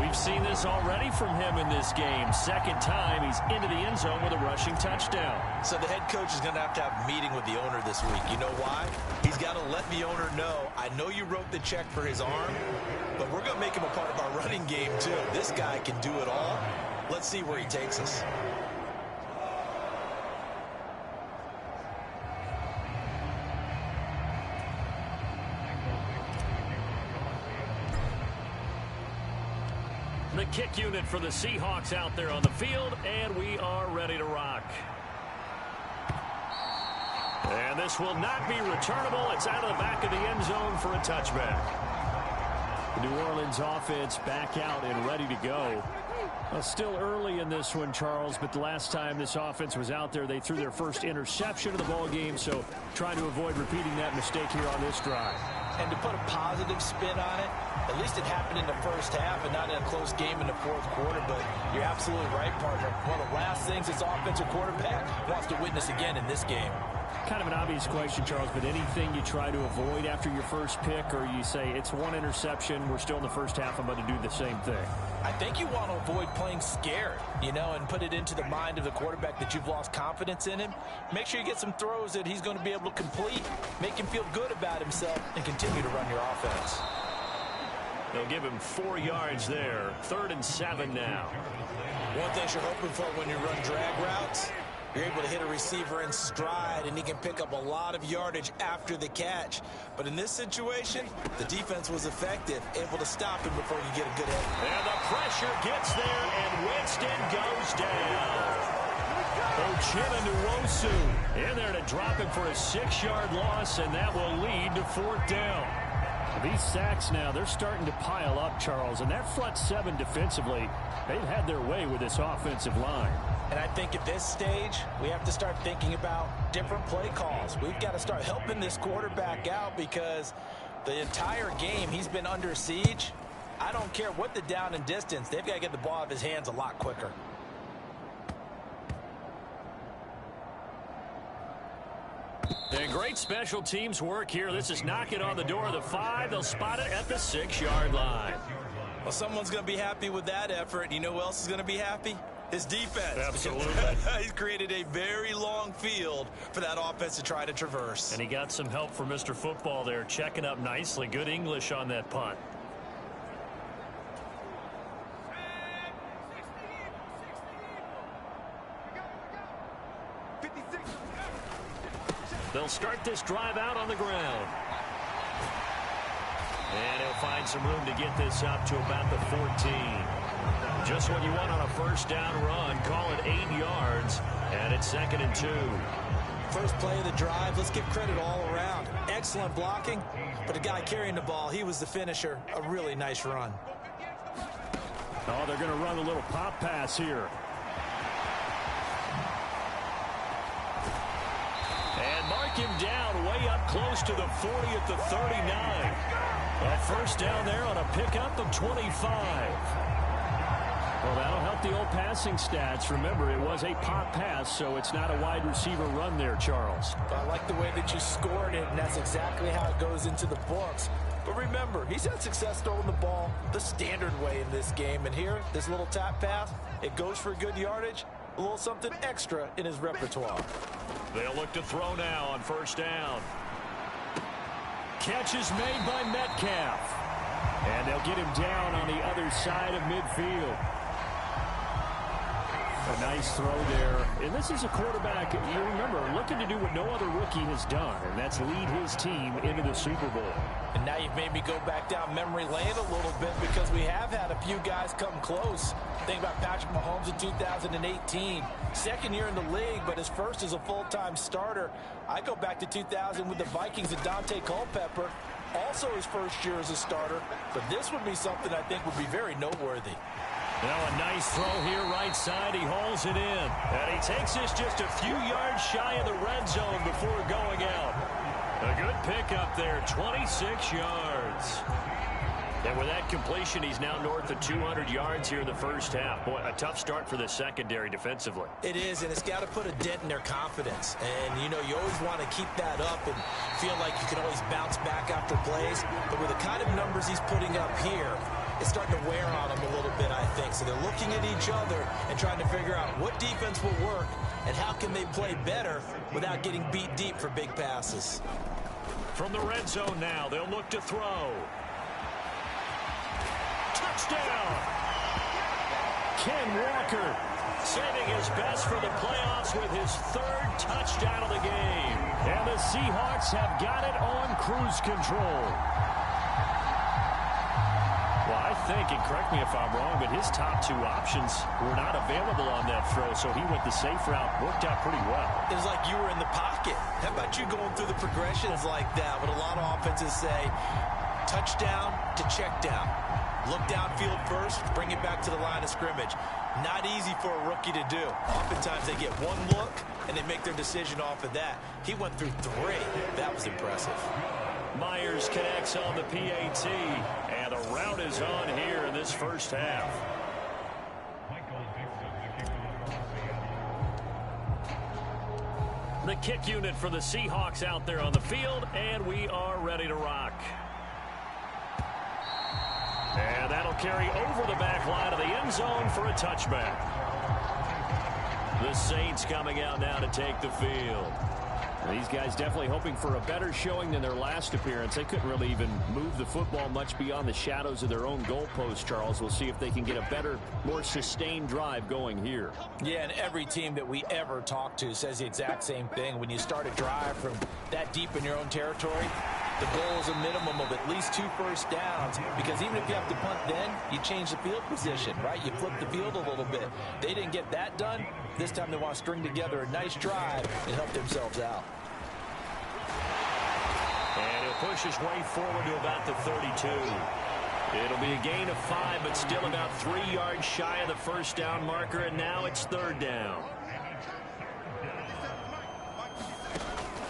We've seen this already from him in this game. Second time he's into the end zone with a rushing touchdown. So the head coach is going to have a meeting with the owner this week. You know why? He's got to let the owner know, I know you wrote the check for his arm, but we're going to make him a part of our running game too. This guy can do it all. Let's see where he takes us. The kick unit for the Seahawks out there on the field, and we are ready to rock. And this will not be returnable. It's out of the back of the end zone for a touchback. The New Orleans offense back out and ready to go. Well, still early in this one, Charles, but the last time this offense was out there, they threw their first interception of the ball game, so trying to avoid repeating that mistake here on this drive. And to put a positive spin on it, at least it happened in the first half and not in a close game in the fourth quarter. But you're absolutely right, partner. One of the last things this offensive quarterback wants to witness again in this game. Kind of an obvious question, Charles, but anything you try to avoid after your first pick, or you say it's one interception, we're still in the first half, I'm going to do the same thing? I think you want to avoid playing scared, and put it into the mind of the quarterback that you've lost confidence in him. Make sure you get some throws that he's going to be able to complete, make him feel good about himself, and continue to run your offense. They'll give him 4 yards there. 3rd and 7 now. One thing you're hoping for when you run drag routes, you're able to hit a receiver in stride, and he can pick up a lot of yardage after the catch. But in this situation, the defense was effective, able to stop him before he get a good hit. And the pressure gets there, and Winston goes down. Uchenna in there to drop him for a 6-yard loss, and that will lead to 4th down. These sacks now, they're starting to pile up, Charles, and that front 7 defensively, they've had their way with this offensive line. And I think at this stage, we have to start thinking about different play calls. We've got to start helping this quarterback out because the entire game he's been under siege. I don't care what the down and distance. They've got to get the ball out of his hands a lot quicker. And great special teams work here. This is knocking on the door of the 5. They'll spot it at the 6-yard line. Well, someone's going to be happy with that effort. You know who else is going to be happy? His defense. Absolutely. He's created a very long field for that offense to try to traverse. And he got some help from Mr. Football there, checking up nicely. Good English on that punt. They'll start this drive out on the ground. And he'll find some room to get this up to about the 14. Just what you want on a first down run. Call it 8 yards. And it's 2nd and 2. First play of the drive. Let's give credit all around. Excellent blocking. But the guy carrying the ball, he was the finisher. A really nice run. Oh, they're going to run a little pop pass here. And mark him down way up close to the 40 at the 39. A first down there on a pickup of 25. Well, that'll help the old passing stats. Remember, it was a pop pass, so it's not a wide receiver run there, Charles. I like the way that you scored it, and that's exactly how it goes into the books. But remember, he's had success throwing the ball the standard way in this game. And here, this little tap pass, it goes for good yardage, a little something extra in his repertoire. They'll look to throw now on first down. Catch is made by Metcalf. And they'll get him down on the other side of midfield. A nice throw there. And this is a quarterback, you remember, looking to do what no other rookie has done, and that's lead his team into the Super Bowl. And now you've made me go back down memory lane a little bit because we have had a few guys come close. Think about Patrick Mahomes in 2018. Second year in the league, but his first as a full-time starter. I go back to 2000 with the Vikings and Dante Culpepper. Also his first year as a starter. But this would be something I think would be very noteworthy. Now a nice throw here right side. He hauls it in. And he takes this just a few yards shy of the red zone before going out. A good pickup there, 26 yards. And with that completion, he's now north of 200 yards here in the first half. Boy, a tough start for the secondary defensively. It is, and it's got to put a dent in their confidence. And, you know, you always want to keep that up and feel like you can always bounce back after plays. But with the kind of numbers he's putting up here, it's starting to wear on them a little bit, I think. So they're looking at each other and trying to figure out what defense will work and how can they play better without getting beat deep for big passes. From the red zone now, they'll look to throw. Touchdown! Ken Walker saving his best for the playoffs with his third touchdown of the game. And the Seahawks have got it on cruise control. Well, I think, and correct me if I'm wrong, but his top two options were not available on that throw, so he went the safe route. Worked out pretty well. It was like you were in the pocket. How about you going through the progressions like that? What a lot of offenses say, touchdown to check down. Look downfield first, bring it back to the line of scrimmage. Not easy for a rookie to do. Oftentimes they get one look, and they make their decision off of that. He went through three. That was impressive. Myers connects on the PAT, and a route is on here in this first half. The kick unit for the Seahawks out there on the field, and we are ready to rock. And that'll carry over the back line of the end zone for a touchback. The Saints coming out now to take the field. These guys definitely hoping for a better showing than their last appearance. They couldn't really even move the football much beyond the shadows of their own goalpost, Charles. We'll see if they can get a better, more sustained drive going here. Yeah, and every team that we ever talk to says the exact same thing. When you start a drive from that deep in your own territory, the goal is a minimum of at least 2 first downs, because even if you have to punt then, you change the field position, right? You flip the field a little bit. They didn't get that done. This time they want to string together a nice drive and help themselves out. And he'll push his way forward to about the 32. It'll be a gain of 5, but still about 3 yards shy of the first down marker, and now it's third down.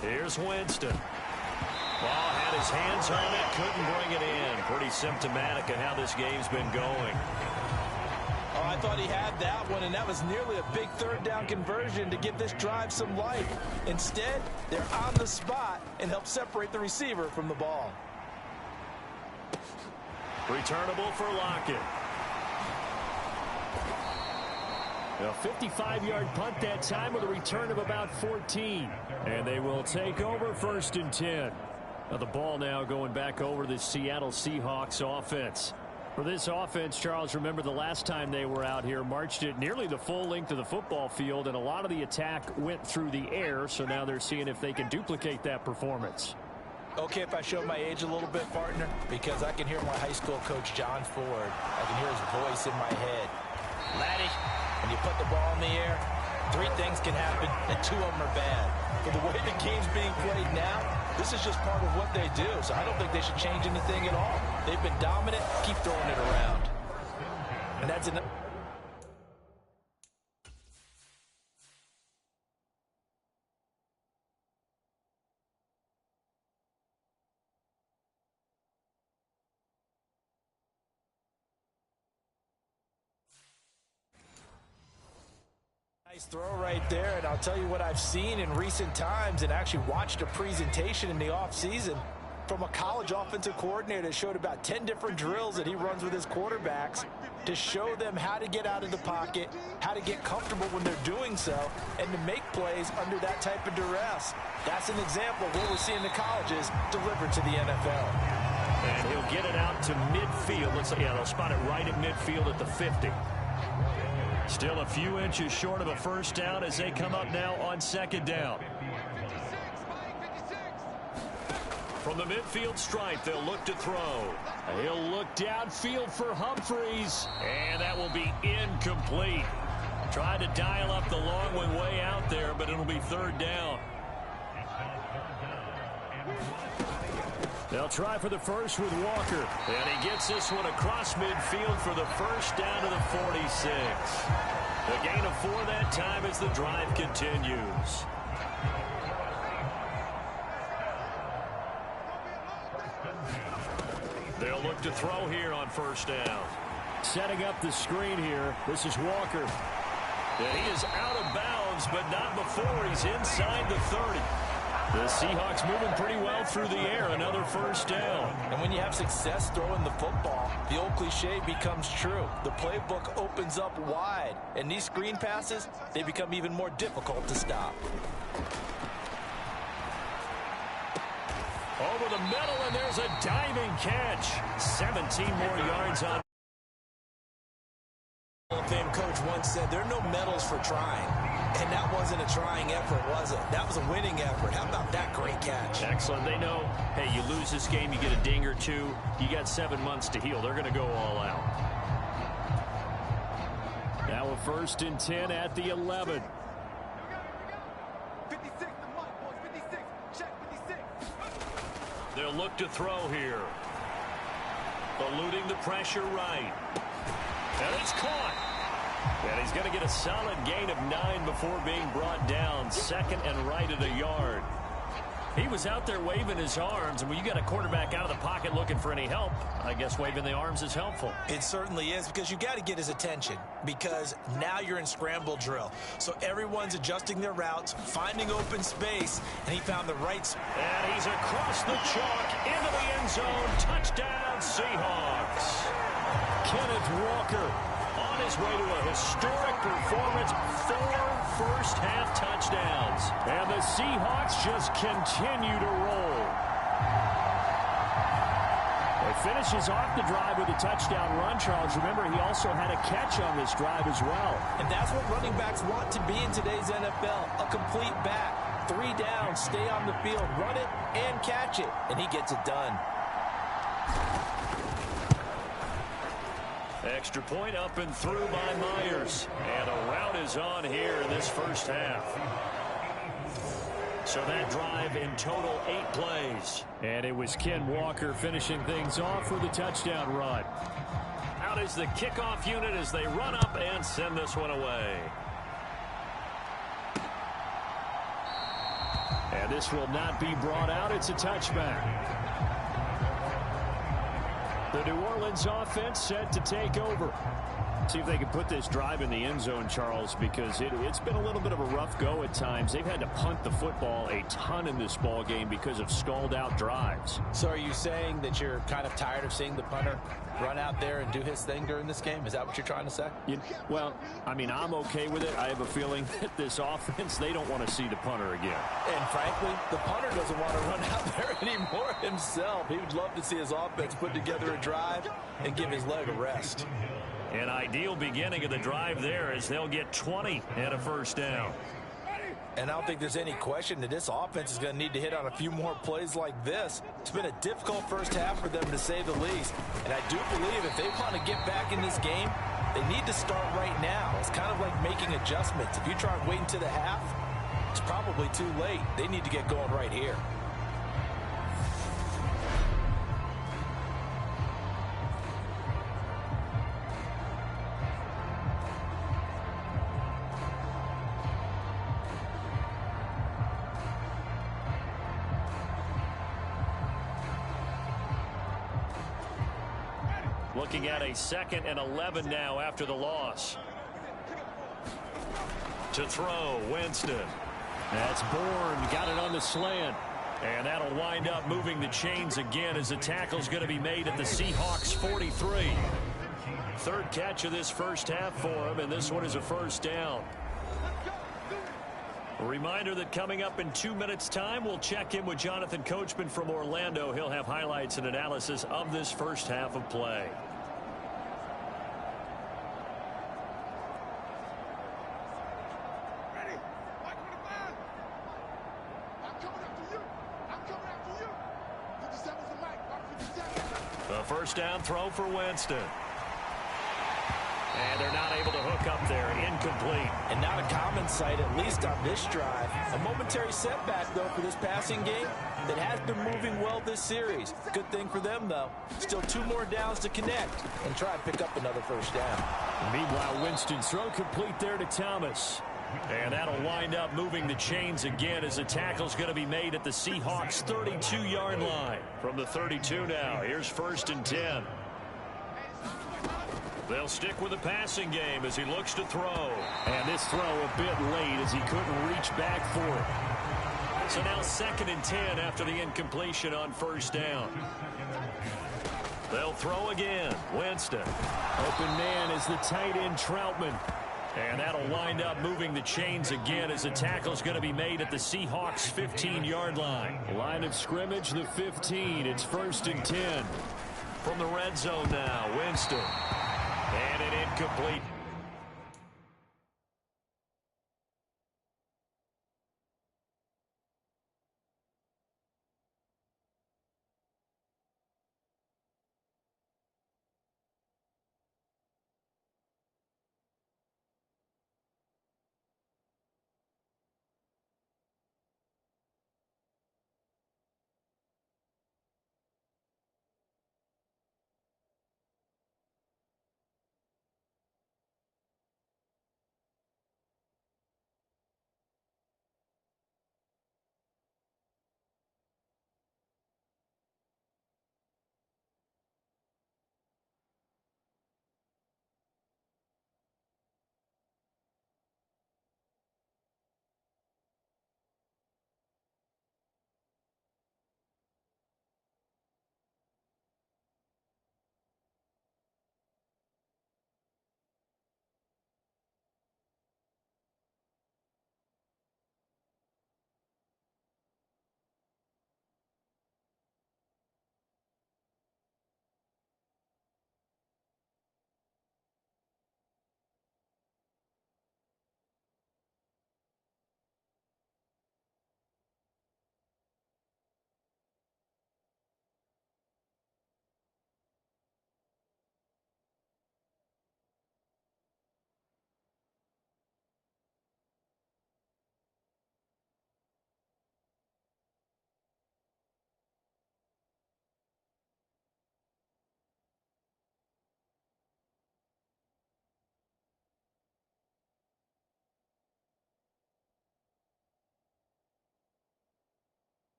Here's Winston. Ball had his hands on it, couldn't bring it in. Pretty symptomatic of how this game's been going. Oh, I thought he had that one, and that was nearly a big third down conversion to give this drive some life. Instead, they're on the spot and help separate the receiver from the ball. Returnable for Lockett. A 55-yard punt that time with a return of about 14. And they will take over 1st and 10. Now the ball now going back over the Seattle Seahawks offense. For this offense, Charles, remember the last time they were out here, marched it nearly the full length of the football field, and a lot of the attack went through the air, so now they're seeing if they can duplicate that performance. Okay, if I show my age a little bit, partner, because I can hear my high school coach, John Ford. I can hear his voice in my head. Laddie, when you put the ball in the air, 3 things can happen, and 2 of them are bad. For the way the game's being played now, this is just part of what they do, so I don't think they should change anything at all. They've been dominant. Keep throwing it around. And that's enough. Nice throw right there, and I'll tell you what I've seen in recent times and actually watched a presentation in the offseason from a college offensive coordinator that showed about 10 different drills that he runs with his quarterbacks to show them how to get out of the pocket, how to get comfortable when they're doing so, and to make plays under that type of duress. That's an example of what we're seeing the colleges delivered to the NFL. And he'll get it out to midfield. Looks like, yeah, they'll spot it right at midfield at the 50. Still a few inches short of a first down as they come up now on 2nd down. From the midfield stripe, they'll look to throw. He'll look downfield for Humphreys, and that will be incomplete. Tried to dial up the long one way out there, but it'll be 3rd down. They'll try for the first with Walker. And he gets this one across midfield for the first down to the 46. The gain of 4 that time as the drive continues. They'll They'll look to throw here on first down. Setting up the screen here. This is Walker. And he is out of bounds, but not before he's inside the 30. The Seahawks moving pretty well through the air. Another first down. And when you have success throwing the football, the old cliche becomes true. The playbook opens up wide. And these screen passes, they become even more difficult to stop. Over the middle, and there's a diving catch. 17 more yards on. Hall of Fame coach once said there are no medals for trying. And that wasn't a trying effort, was it? That was a winning effort. How about that great catch? Excellent. They know, hey, you lose this game, you get a ding or two. You got 7 months to heal. They're going to go all out. Now a 1st and 10 at the 11. 56, the mark, boys. 56. Check 56. They'll look to throw here. Eluding the pressure right. And it's caught. And he's going to get a solid gain of 9 before being brought down. Second and right at a yard. He was out there waving his arms, and when you got a quarterback out of the pocket looking for any help, I guess waving the arms is helpful. It certainly is, because you got to get his attention, because now you're in scramble drill. So everyone's adjusting their routes, finding open space, and he found the right spot. And he's across the chalk into the end zone. Touchdown, Seahawks. Kenneth Walker on his way to a historic performance. 4 first-half touchdowns. And the Seahawks just continue to roll. He finishes off the drive with a touchdown run, Charles. Remember, he also had a catch on this drive as well. And that's what running backs want to be in today's NFL. A complete back. 3 down, stay on the field, run it, and catch it. And he gets it done. Extra point up and through by Myers. And a rout is on here in this first half. So that drive in total 8 plays. And it was Ken Walker finishing things off with a touchdown run. Out is the kickoff unit as they run up and send this one away. And this will not be brought out. It's a touchback. The New Orleans offense set to take over. See if they can put this drive in the end zone, Charles, because it's been a little bit of a rough go at times. They've had to punt the football a ton in this ball game because of stalled-out drives. So are you saying that you're kind of tired of seeing the punter run out there and do his thing during this game? Is that what you're trying to say? Well, I mean, I'm okay with it. I have a feeling that this offense, they don't want to see the punter again. And frankly, the punter doesn't want to run out there anymore himself. He would love to see his offense put together a drive and give his leg a rest. An ideal beginning of the drive there as they'll get 20 and a first down. And I don't think there's any question that this offense is going to need to hit on a few more plays like this. It's been a difficult first half for them, to say the least. And I do believe if they want to get back in this game, they need to start right now. It's kind of like making adjustments. If you try and wait until the half, it's probably too late. They need to get going right here. Looking at a 2nd and 11 now after the loss. To throw, Winston. That's Bourne. Got it on the slant. And that'll wind up moving the chains again as the tackle's going to be made at the Seahawks 43. 3rd catch of this first half for him, and this one is a first down. A reminder that coming up in 2 minutes' time, we'll check in with Jonathan Coachman from Orlando. He'll have highlights and analysis of this first half of play. The first down throw for Winston. And they're not able to hook up there. Incomplete. And not a common sight, at least on this drive. A momentary setback, though, for this passing game that has been moving well this series. Good thing for them, though. Still 2 more downs to connect and try and pick up another first down. Meanwhile, Winston's throw complete there to Thomas. And that'll wind up moving the chains again as the tackle's going to be made at the Seahawks 32-yard line. From the 32 now, here's 1st and 10. They'll stick with the passing game as he looks to throw. And this throw a bit late as he couldn't reach back for it. So now 2nd and 10 after the incompletion on 1st down. They'll throw again. Winston. Open man is the tight end Troutman. And that'll wind up moving the chains again as the tackle's going to be made at the Seahawks 15-yard line. Line of scrimmage, the 15. It's 1st and 10. From the red zone now, Winston. And an incomplete.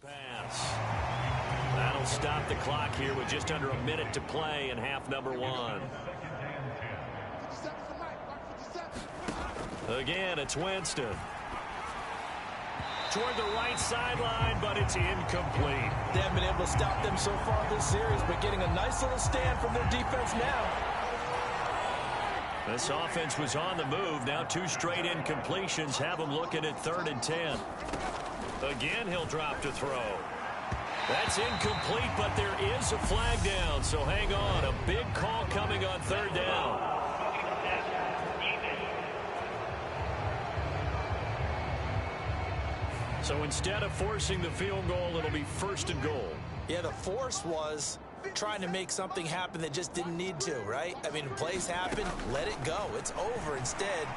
pass. That'll stop the clock here with just under a minute to play in half number 1. Again, it's Winston. Toward the right sideline, but it's incomplete. They haven't been able to stop them so far this series, but getting a nice little stand from their defense now. This offense was on the move. Now 2 straight incompletions have them looking at 3rd and 10. Again, he'll drop to throw. That's incomplete, but there is a flag down, so hang on. A big call coming on 3rd down. So instead of forcing the field goal, it'll be 1st and goal. Yeah, the force was trying to make something happen that just didn't need to, right? I mean, plays happen, let it go. It's over. Instead,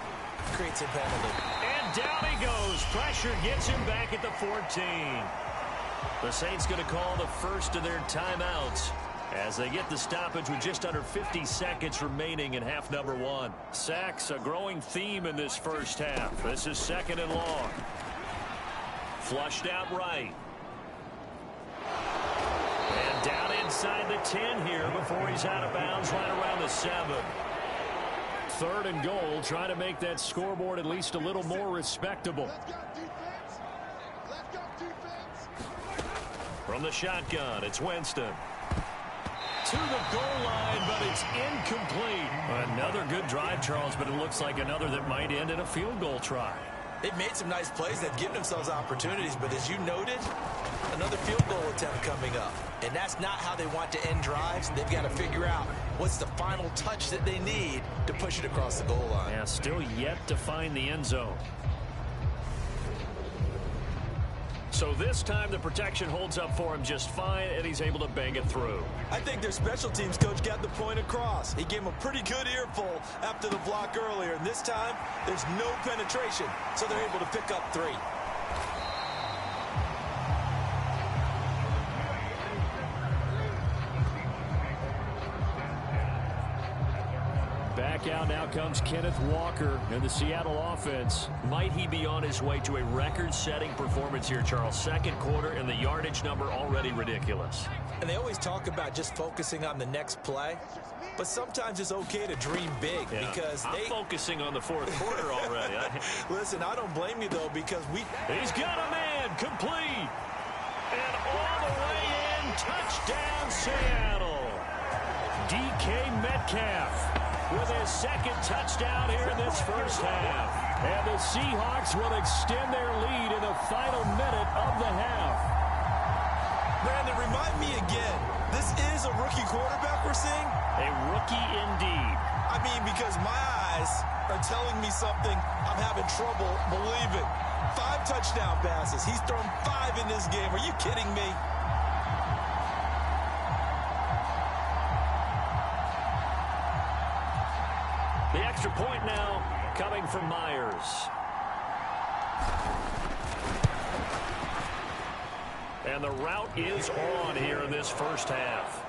creates a penalty. And down he goes. Pressure gets him back at the 14. The Saints going to call the first of their timeouts as they get the stoppage with just under 50 seconds remaining in half number 1. Sacks, a growing theme in this first half. This is 2nd and long. Flushed out right. And down inside the 10 here before he's out of bounds right around the 7. 3rd and goal, trying to make that scoreboard at least a little more respectable. From the shotgun, it's Winston. To the goal line, but it's incomplete. Another good drive, Charles, but it looks like another that might end in a field goal try. They've made some nice plays. They've given themselves opportunities, but as you noted, another field goal attempt coming up. And that's not how they want to end drives. They've got to figure out what's the final touch that they need to push it across the goal line. Yeah, still yet to find the end zone. So this time the protection holds up for him just fine, and he's able to bang it through. I think their special teams coach got the point across. He gave him a pretty good earful after the block earlier, and this time there's no penetration, so they're able to pick up 3. Back out now comes Kenneth Walker in the Seattle offense. Might he be on his way to a record-setting performance here, Charles? 2nd quarter, and the yardage number already ridiculous. And they always talk about just focusing on the next play, but sometimes it's okay to dream big because I'm focusing on the 4th quarter already. Listen, I don't blame you, though, because He's got a man, complete. And all the way in, touchdown, Seattle. DK Metcalf with his 2nd touchdown here in this first half. And the Seahawks will extend their lead in the final minute of the half. Brandon, remind me again, this is a rookie quarterback we're seeing? A rookie indeed. I mean, because my eyes are telling me something I'm having trouble believing. 5 touchdown passes. He's thrown 5 in this game. Are you kidding me? The extra point now coming from Myers. And the route is on here in this first half.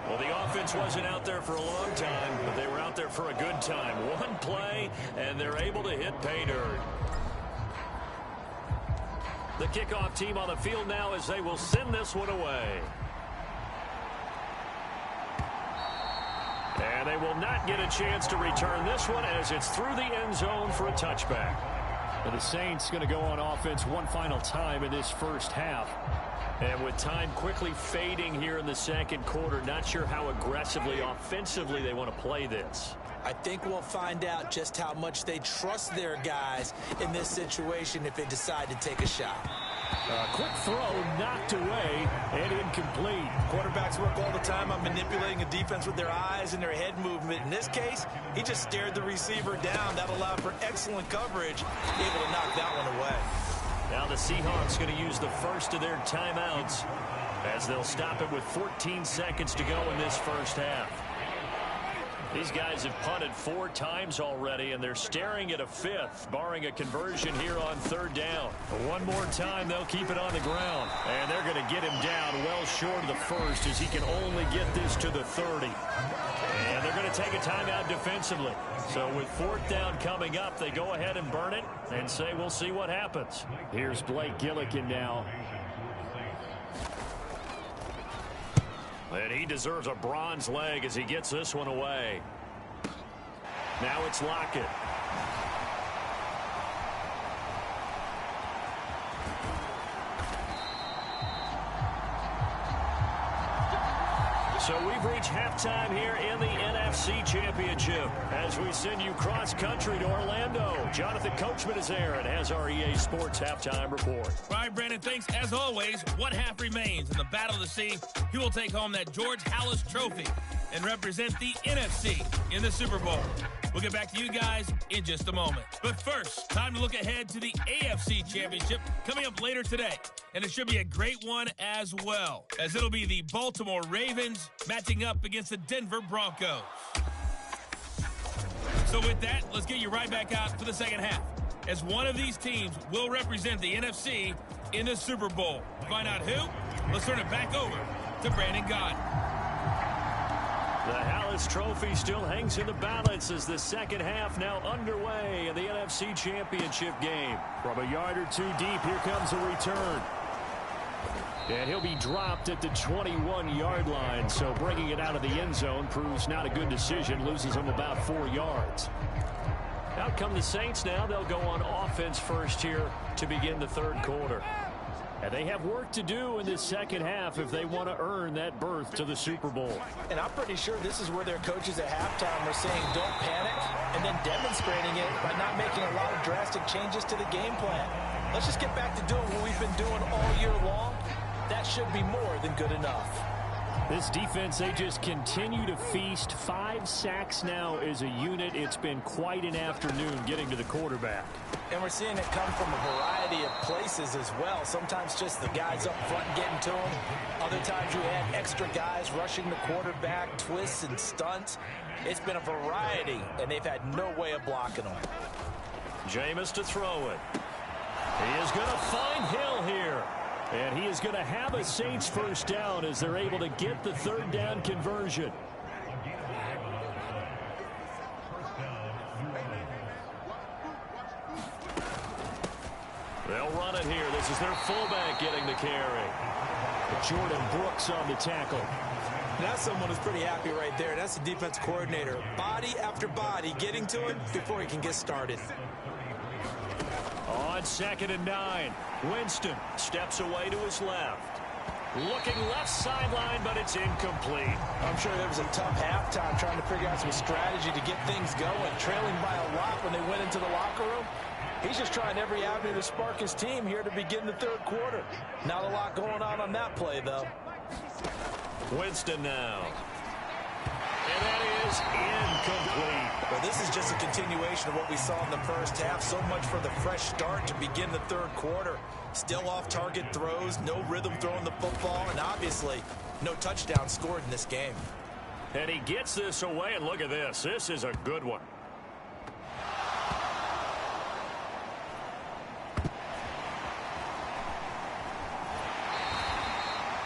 Well, the offense wasn't out there for a long time, but they were out there for a good time. One play, and they're able to hit pay dirt. The kickoff team on the field now as they will send this one away. And they will not get a chance to return this one as it's through the end zone for a touchback. And the Saints going to go on offense one final time in this first half. And with time quickly fading here in the 2nd quarter, not sure how aggressively, offensively they want to play this. I think we'll find out just how much they trust their guys in this situation if they decide to take a shot. Quick throw knocked away and incomplete. Quarterbacks work all the time on manipulating a defense with their eyes and their head movement. In this case, he just stared the receiver down. That allowed for excellent coverage, able to knock that one away. Now the Seahawks going to use the first of their timeouts as they'll stop it with 14 seconds to go in this first half. These guys have punted 4 times already, and they're staring at a 5th, barring a conversion here on 3rd down. One more time, they'll keep it on the ground, and they're going to get him down well short of the 1st as he can only get this to the 30. And they're going to take a timeout defensively. So with 4th down coming up, they go ahead and burn it and say we'll see what happens. Here's Blake Gillikin now. And he deserves a bronze leg as he gets this one away. Now it's Lockett. So we've reached halftime here in the NFC Championship as we send you cross-country to Orlando. Jonathan Coachman is there and has our EA Sports halftime report. All right, Brandon, thanks. As always, one half remains in the Battle of the Sea. He will take home that George Halas Trophy and represent the NFC in the Super Bowl. We'll get back to you guys in just a moment. But first, time to look ahead to the AFC Championship coming up later today. And it should be a great one as well, as it'll be the Baltimore Ravens matching up against the Denver Broncos. So with that, let's get you right back out for the second half, as one of these teams will represent the NFC in the Super Bowl. To find out who, let's turn it back over to Brandon Gaudin. The Halas Trophy still hangs in the balance as the second half now underway in the NFC Championship game. From a yard or 2 deep, here comes a return. And he'll be dropped at the 21-yard line, so bringing it out of the end zone proves not a good decision, loses him about 4 yards. Out come the Saints now. They'll go on offense first here to begin the 3rd quarter. And they have work to do in this second half if they want to earn that berth to the Super Bowl. And I'm pretty sure this is where their coaches at halftime are saying don't panic, and then demonstrating it by not making a lot of drastic changes to the game plan. Let's just get back to doing what we've been doing all year long. That should be more than good enough. This defense, they just continue to feast. 5 sacks now as a unit. It's been quite an afternoon getting to the quarterback. And we're seeing it come from a variety of places as well. Sometimes just the guys up front getting to him. Other times you have extra guys rushing the quarterback, twists and stunts. It's been a variety, and they've had no way of blocking them. Jameis to throw it. He is going to find Hill here. And he is going to have a Saints first down as they're able to get the 3rd down conversion. They'll run it here. This is their fullback getting the carry. Jordan Brooks on the tackle. That's someone who's pretty happy right there. That's the defense coordinator. Body after body getting to him before he can get started. On 2nd and 9, Winston steps away to his left. Looking left sideline, but it's incomplete. I'm sure there was a tough halftime trying to figure out some strategy to get things going. Trailing by a lot when they went into the locker room. He's just trying every avenue to spark his team here to begin the 3rd quarter. Not a lot going on that play, though. Winston now. And that is incomplete. Well, this is just a continuation of what we saw in the first half. So much for the fresh start to begin the 3rd quarter. Still off-target throws, no rhythm throwing the football, and obviously no touchdown scored in this game. And he gets this away, and look at this. This is a good one.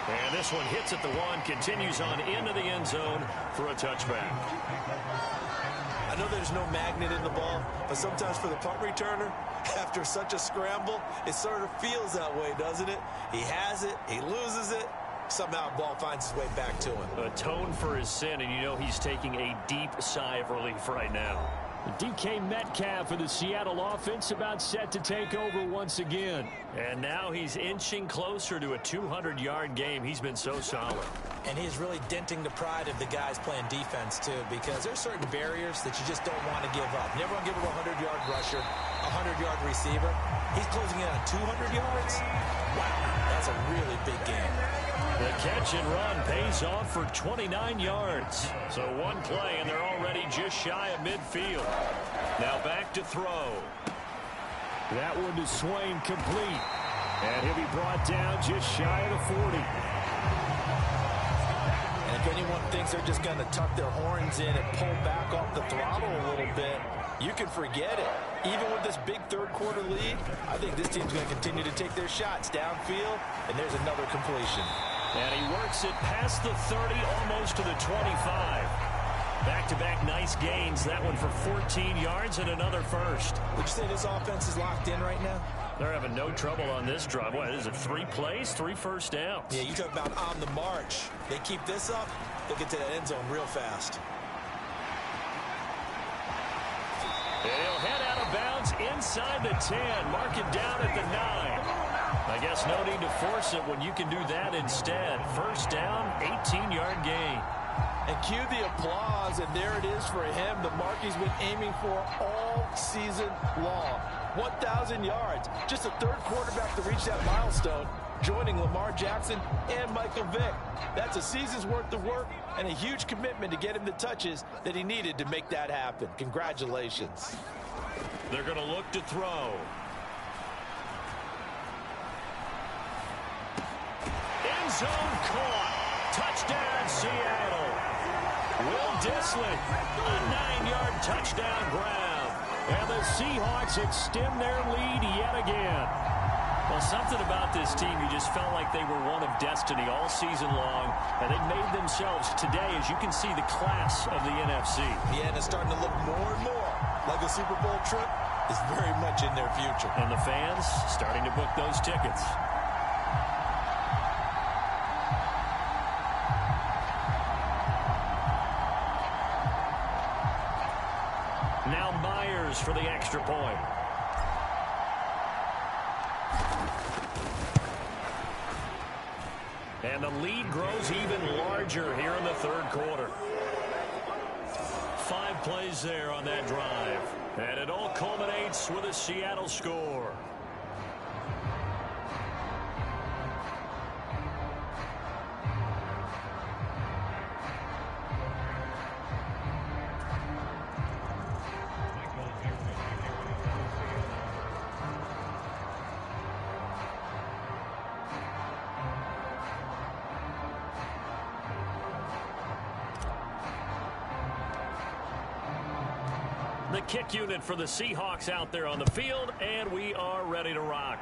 And this one hits at the 1, continues on into the end zone for a touchback. I know there's no magnet in the ball, but sometimes for the punt returner, after such a scramble, it sort of feels that way, doesn't it? He has it, he loses it, somehow the ball finds its way back to him. Atone for his sin, and you know he's taking a deep sigh of relief right now. DK Metcalf for the Seattle offense about set to take over once again. And now he's inching closer to a 200-yard game. He's been so solid. And he's really denting the pride of the guys playing defense, too, because there's certain barriers that you just don't want to give up. Never want to give up a 100-yard rusher, a 100-yard receiver. He's closing in on 200 yards. Wow, that's a really big game. The catch and run pays off for 29 yards. So one play, and they're already just shy of midfield. Now back to throw. That one to Swain complete. And he'll be brought down just shy of the 40. And if anyone thinks they're just going to tuck their horns in and pull back off the throttle a little bit, you can forget it. Even with this big third-quarter lead, I think this team's going to continue to take their shots downfield, and there's another completion. And he works it past the 30, almost to the 25. Back-to-back nice gains. That one for 14 yards and another first. Would you say this offense is locked in right now? They're having no trouble on this drive. What is it, 3 plays, 3 first downs? Yeah, you talk about on the march. They keep this up, they'll get to that end zone real fast. And he'll head out of bounds inside the 10. Mark it down at the 9. I guess no need to force it when you can do that instead. First down, 18-yard gain. And cue the applause, and there it is for him, the mark he's been aiming for all season long. 1,000 yards. Just a third quarterback to reach that milestone, joining Lamar Jackson and Michael Vick. That's a season's worth of work and a huge commitment to get him the touches that he needed to make that happen. Congratulations. They're going to look to throw. End zone caught. Touchdown, Seattle. Will Disley, a 9-yard touchdown grab. And the Seahawks extend their lead yet again. Well, something about this team, you just felt like they were one of destiny all season long, and they made themselves today, as you can see, the class of the NFC. Yeah, and it's starting to look more and more like a Super Bowl trip is very much in their future. And the fans starting to book those tickets. Now Myers for the extra point. And the lead grows even larger here in the third quarter. 5 plays there on that drive. And it all culminates with a Seattle score. The kick unit for the Seahawks out there on the field, and we are ready to rock.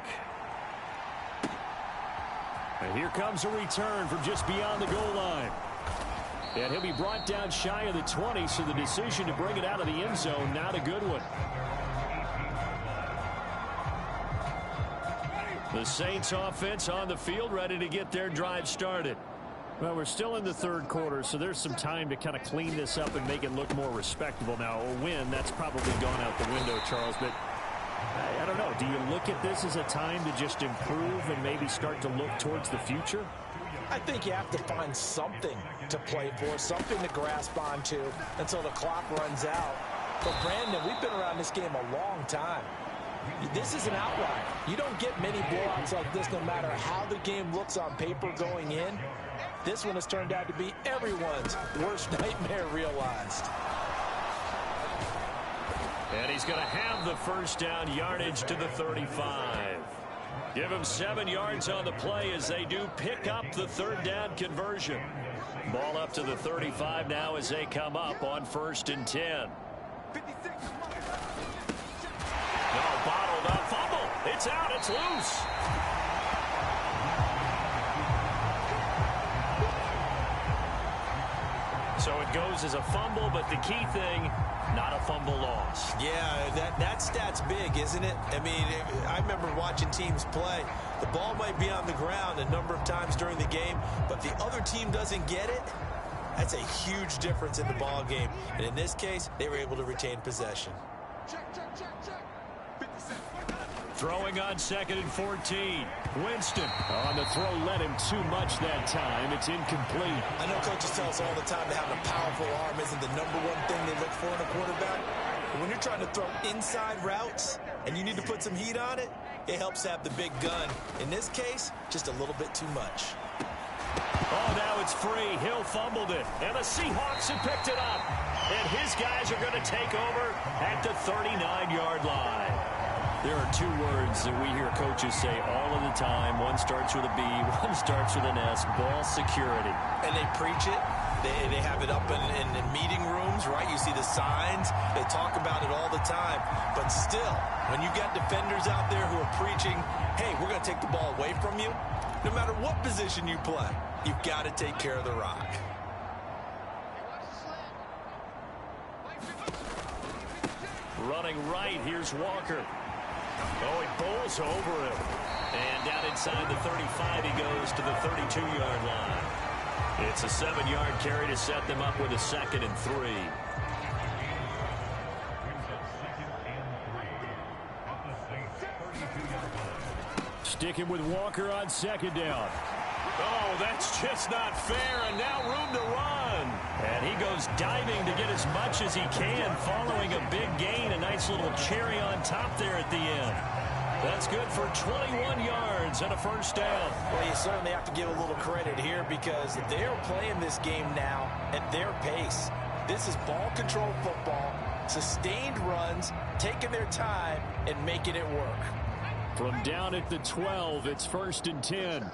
And here comes a return from just beyond the goal line. And he'll be brought down shy of the 20, so the decision to bring it out of the end zone, not a good one. The Saints offense on the field, ready to get their drive started. Well, we're still in the third quarter, so there's some time to kind of clean this up and make it look more respectable. Now, a win, that's probably gone out the window, Charles, but I don't know. Do you look at this as a time to just improve and maybe start to look towards the future? I think you have to find something to play for, something to grasp onto until the clock runs out. But, Brandon, we've been around this game a long time. This is an outlier. You don't get many blowouts like this no matter how the game looks on paper going in. This one has turned out to be everyone's worst nightmare realized. And he's going to have the first down, yardage to the 35. Give him 7 yards on the play as they do pick up the third down conversion. Ball up to the 35 now as they come up on 1st and 10. No, bottled up, fumble. It's out, it's loose. So it goes as a fumble, but the key thing, not a fumble loss. Yeah, that stat's big, isn't it? I mean, I remember watching teams play. The ball might be on the ground a number of times during the game, but the other team doesn't get it. That's a huge difference in the ball game. And in this case, they were able to retain possession. Throwing on 2nd and 14. Winston. On the throw led him too much that time. It's incomplete. I know coaches tell us all the time that having a powerful arm isn't the #1 thing they look for in a quarterback. But when you're trying to throw inside routes and you need to put some heat on it, it helps to have the big gun. In this case, just a little bit too much. Oh, now it's free. Hill fumbled it. And the Seahawks have picked it up. And his guys are going to take over at the 39-yard line. There are two words that we hear coaches say all of the time. One starts with a B, one starts with an S, ball security. And they preach it. They have it up in meeting rooms, right? You see the signs. They talk about it all the time. But still, when you got defenders out there who are preaching, hey, we're going to take the ball away from you, no matter what position you play, you've got to take care of the rock. Running right, here's Walker. Oh, he bowls over him. And down inside the 35, he goes to the 32-yard line. It's a 7-yard carry to set them up with a 2nd and 3. Sticking with Walker on 2nd down. Oh, that's just not fair, and now room to run. And he goes diving to get as much as he can, following a big gain, a nice little cherry on top there at the end. That's good for 21 yards and a 1st down. Well, you certainly have to give a little credit here because they're playing this game now at their pace. This is ball control football, sustained runs, taking their time, and making it work. From down at the 12, it's 1st and 10.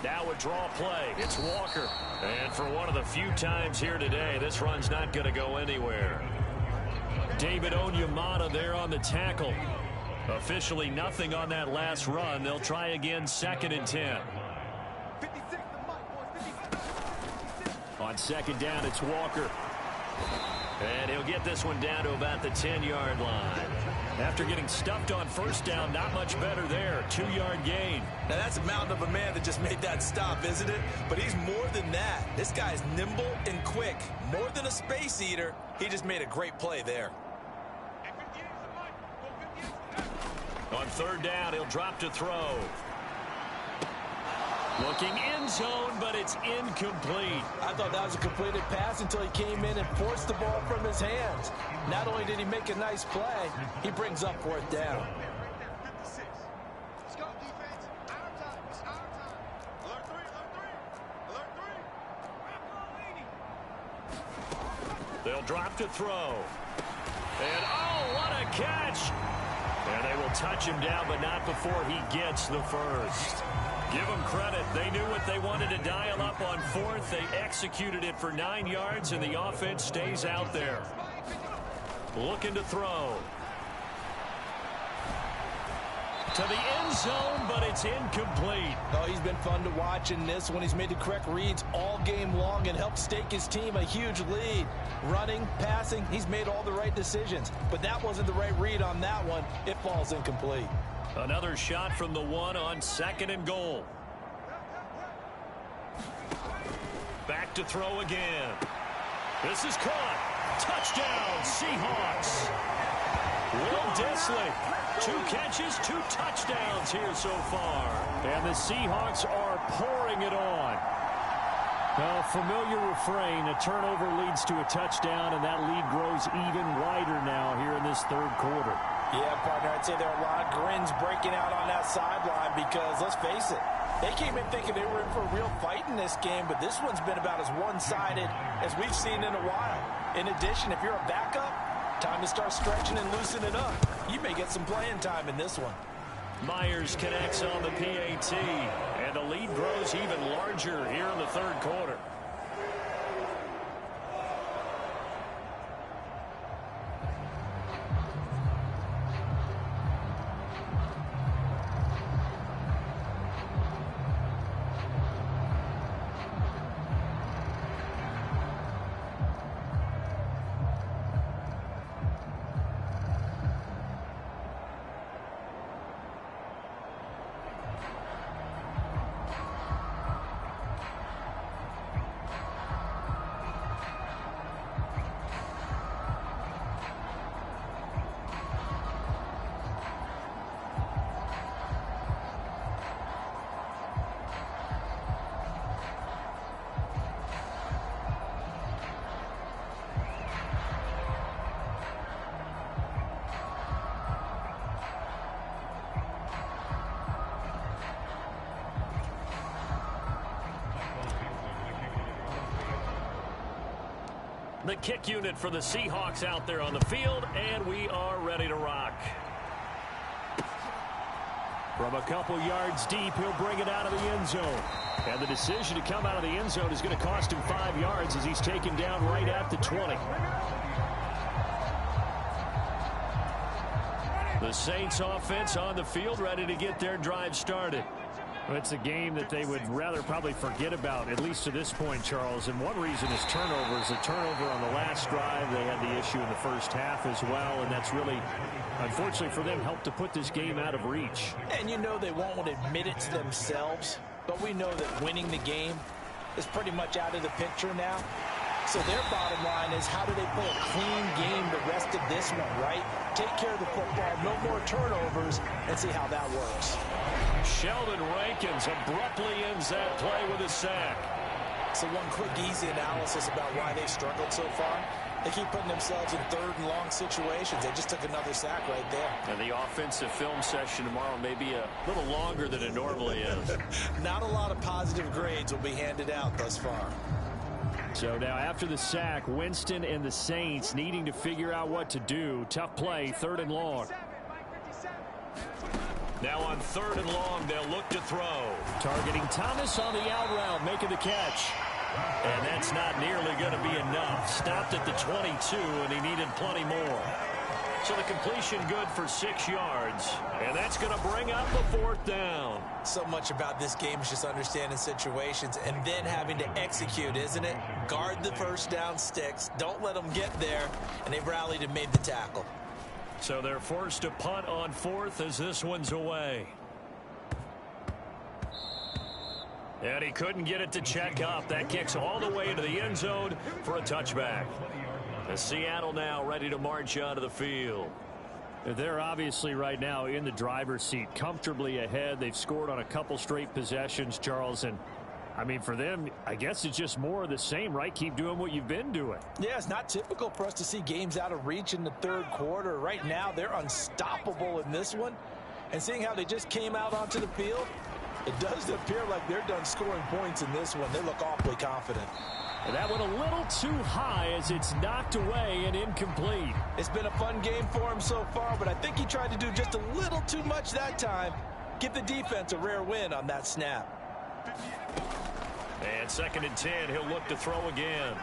Now a draw play. It's Walker. And for one of the few times here today, this run's not going to go anywhere. David Onyemata there on the tackle. Officially nothing on that last run. They'll try again 2nd and 10. On 2nd down, it's Walker. And he'll get this one down to about the 10-yard line. After getting stuffed on 1st down, not much better there. 2-yard gain. Now, that's a mountain of a man that just made that stop, isn't it? But he's more than that. This guy's nimble and quick. More than a space eater. He just made a great play there. On 3rd down, he'll drop to throw. Looking end zone, but it's incomplete. I thought that was a completed pass until he came in and forced the ball from his hands. Not only did he make a nice play, he brings up 4th down. They'll drop to throw. And oh, what a catch! And they will touch him down, but not before he gets the 1st. Give them credit. They knew what they wanted to dial up on 4th. They executed it for 9 yards, and the offense stays out there. Looking to throw. To the end zone, but it's incomplete. Oh, he's been fun to watch in this one. He's made the correct reads all game long and helped stake his team a huge lead. Running, passing, he's made all the right decisions. But that wasn't the right read on that one. It falls incomplete. Another shot from the 1 on 2nd and goal. Back to throw again. This is caught. Touchdown, Seahawks. Will Dissly. 2 catches, 2 touchdowns here so far. And the Seahawks are pouring it on. A familiar refrain, a turnover leads to a touchdown, and that lead grows even wider now here in this 3rd quarter. Yeah, partner, I'd say there are a lot of grins breaking out on that sideline because, let's face it, they came in thinking they were in for a real fight in this game, but this one's been about as one-sided as we've seen in a while. In addition, if you're a backup, time to start stretching and loosening up. You may get some playing time in this one. Myers connects on the PAT, and the lead grows even larger here in the 3rd quarter. The kick unit for the Seahawks out there on the field, and we are ready to rock. From a couple yards deep, he'll bring it out of the end zone. And the decision to come out of the end zone is going to cost him 5 yards as he's taken down right at the 20. The Saints offense on the field, ready to get their drive started. Well, it's a game that they would rather probably forget about, at least to this point, Charles. And one reason is turnovers. A turnover on the last drive. They had the issue in the first half as well, and that's really, unfortunately for them, helped to put this game out of reach. And you know they won't admit it to themselves, but we know that winning the game is pretty much out of the picture now. So their bottom line is, how do they play a clean game the rest of this one, right? Take care of the football, no more turnovers, and see how that works. Sheldon Rankins abruptly ends that play with a sack. So one quick, easy analysis about why they've struggled so far. They keep putting themselves in third and long situations. They just took another sack right there. And the offensive film session tomorrow may be a little longer than it normally is. Not a lot of positive grades will be handed out thus far. So now after the sack, Winston and the Saints needing to figure out what to do. Tough play, 3rd and long. Now on 3rd and long, they'll look to throw. Targeting Thomas on the out route, making the catch. And that's not nearly going to be enough. Stopped at the 22, and he needed plenty more. So the completion good for 6 yards. And that's going to bring up a 4th down. So much about this game is just understanding situations and then having to execute, isn't it? Guard the first down sticks. Don't let them get there. And they've rallied and made the tackle. So they're forced to punt on 4th as this one's away. And he couldn't get it to check up. That kicks all the way into the end zone for a touchback. And Seattle now ready to march onto the field. They're obviously right now in the driver's seat, comfortably ahead. They've scored on a couple straight possessions, Charles. And, I mean, for them, I guess it's just more of the same, right? Keep doing what you've been doing. Yeah, it's not typical for us to see games out of reach in the 3rd quarter. Right now, they're unstoppable in this one. And seeing how they just came out onto the field, it does appear like they're done scoring points in this one. They look awfully confident. And that one a little too high as it's knocked away and incomplete. It's been a fun game for him so far, but I think he tried to do just a little too much that time. Give the defense a rare win on that snap. And 2nd and 10, he'll look to throw again.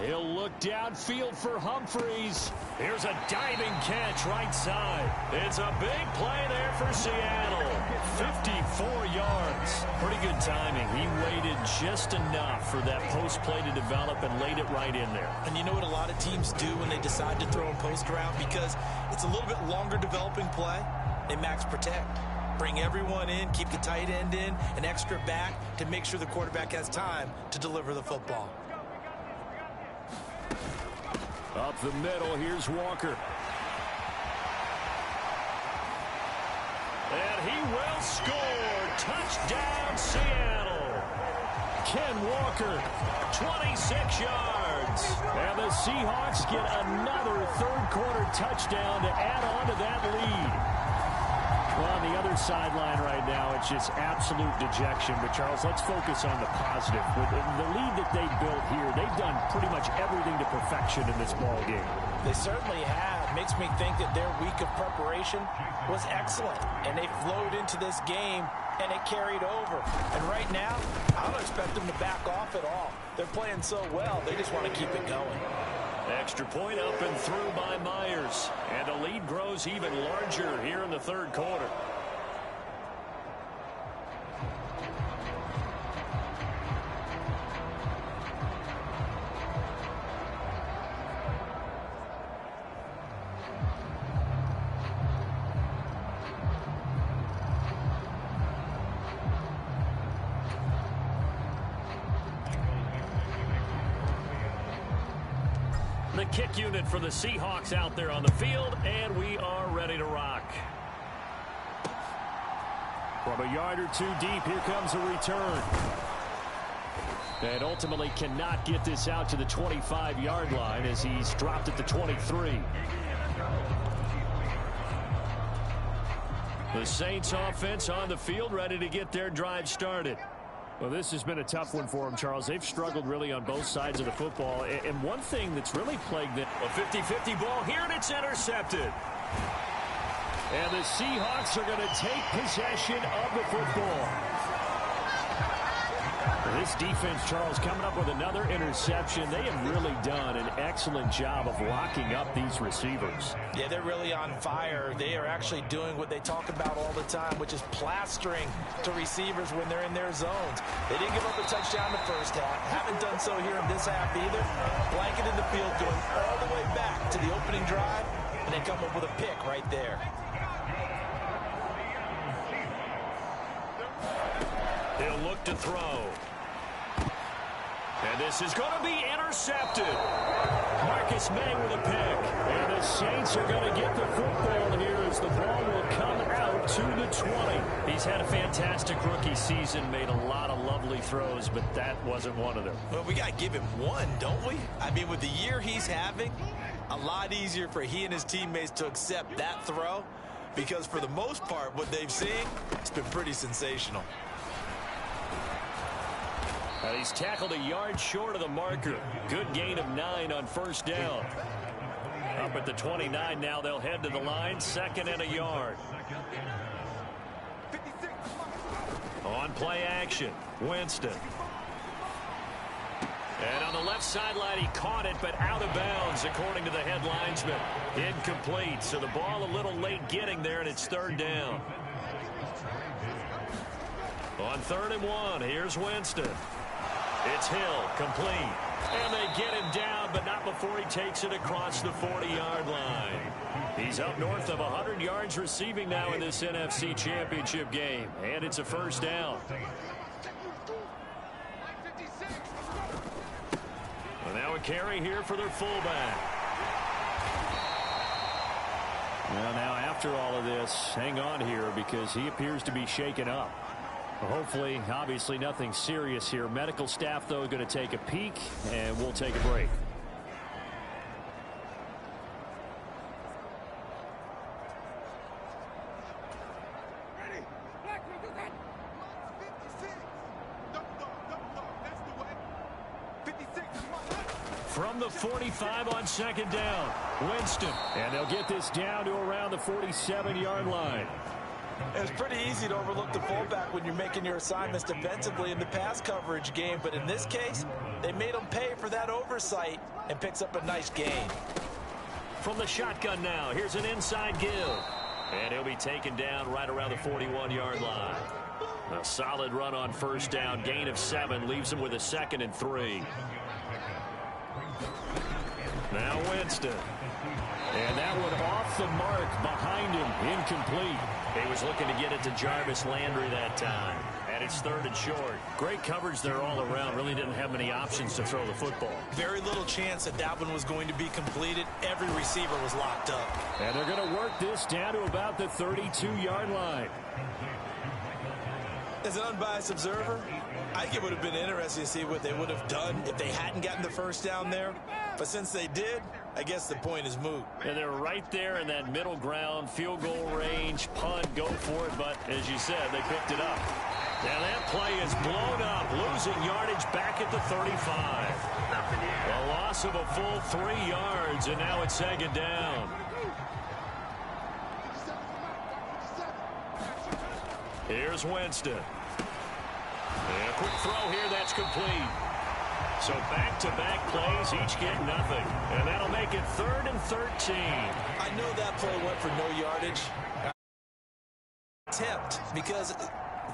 He'll look downfield for Humphreys. Here's a diving catch right side. It's a big play there for Seattle. 54 yards. Pretty good timing. He waited just enough for that post play to develop and laid it right in there. And you know what a lot of teams do when they decide to throw a post route? Because it's a little bit longer developing play. They max protect. Bring everyone in, keep the tight end in, an extra back to make sure the quarterback has time to deliver the football. Up the middle, here's Walker. And he will score. Touchdown, Seattle. Ken Walker, 26 yards. And the Seahawks get another 3rd quarter touchdown to add on to that lead. Well, on the other sideline right now, it's just absolute dejection. But, Charles, let's focus on the positive. With the lead that they built here, they've done pretty much everything to perfection in this ball game. They certainly have. Makes me think that their week of preparation was excellent. And they flowed into this game, and it carried over. And right now, I don't expect them to back off at all. They're playing so well, they just want to keep it going. Extra point up and through by Myers. And the lead grows even larger here in the 3rd quarter. The kick unit for the Seahawks out there on the field, and we are ready to rock. From a yard or two deep, here comes a return. And ultimately cannot get this out to the 25-yard line as he's dropped at the 23. The Saints offense on the field ready to get their drive started. Well, this has been a tough one for them, Charles. They've struggled really on both sides of the football. And one thing that's really plagued them. A 50-50 ball here, and it's intercepted. And the Seahawks are going to take possession of the football. This defense, Charles, coming up with another interception. They have really done an excellent job of locking up these receivers. Yeah, they're really on fire. They are actually doing what they talk about all the time, which is plastering to receivers when they're in their zones. They didn't give up a touchdown the first half. Haven't done so here in this half either. Blanketed the field, going all the way back to the opening drive, and they come up with a pick right there. He'll look to throw. And this is going to be intercepted. Marcus May with a pick. And the Saints are going to get the football here as the ball will come out to the 20. He's had a fantastic rookie season, made a lot of lovely throws, but that wasn't one of them. Well, we got to give him one, don't we? I mean, with the year he's having, a lot easier for he and his teammates to accept that throw, because for the most part, what they've seen, it's been pretty sensational. He's tackled a yard short of the marker. Good gain of 9 on first down. Up at the 29 now, they'll head to the line, 2nd and a yard. On play action, Winston. And on the left sideline, he caught it, but out of bounds, according to the head linesman. Incomplete, so the ball a little late getting there, and it's 3rd down. On 3rd and 1, here's Winston. It's Hill, complete. And they get him down, but not before he takes it across the 40-yard line. He's up north of 100 yards receiving now in this NFC Championship game. And it's a 1st down. Well, now a carry here for their fullback. Well, now after all of this, hang on here because he appears to be shaken up. Hopefully, obviously nothing serious here. Medical staff, though, going to take a peek, and we'll take a break. From the 45 on 2nd down, Winston. And they'll get this down to around the 47-yard line. It's pretty easy to overlook the fullback when you're making your assignments defensively in the pass coverage game, but in this case, they made him pay for that oversight and picks up a nice gain. From the shotgun now, here's an inside give. And he'll be taken down right around the 41-yard line. A solid run on first down, gain of 7, leaves him with a 2nd and 3. Now Winston. And that one off the mark behind him, incomplete. He was looking to get it to Jarvis Landry that time. And it's 3rd and short. Great coverage there all around. Really didn't have many options to throw the football. Very little chance that that one was going to be completed. Every receiver was locked up. And they're going to work this down to about the 32-yard line. As an unbiased observer, I think it would have been interesting to see what they would have done if they hadn't gotten the first down there. But since they did, I guess the point is moot. And they're right there in that middle ground, field goal range, punt, go for it. But as you said, they picked it up. Now that play is blown up, losing yardage back at the 35. A loss of a full 3 yards, and now it's 2nd down. Here's Winston. And a quick throw here, that's complete. So back-to-back plays, each get nothing. And that'll make it 3rd and 13. I know that play went for no yardage. Attempt, because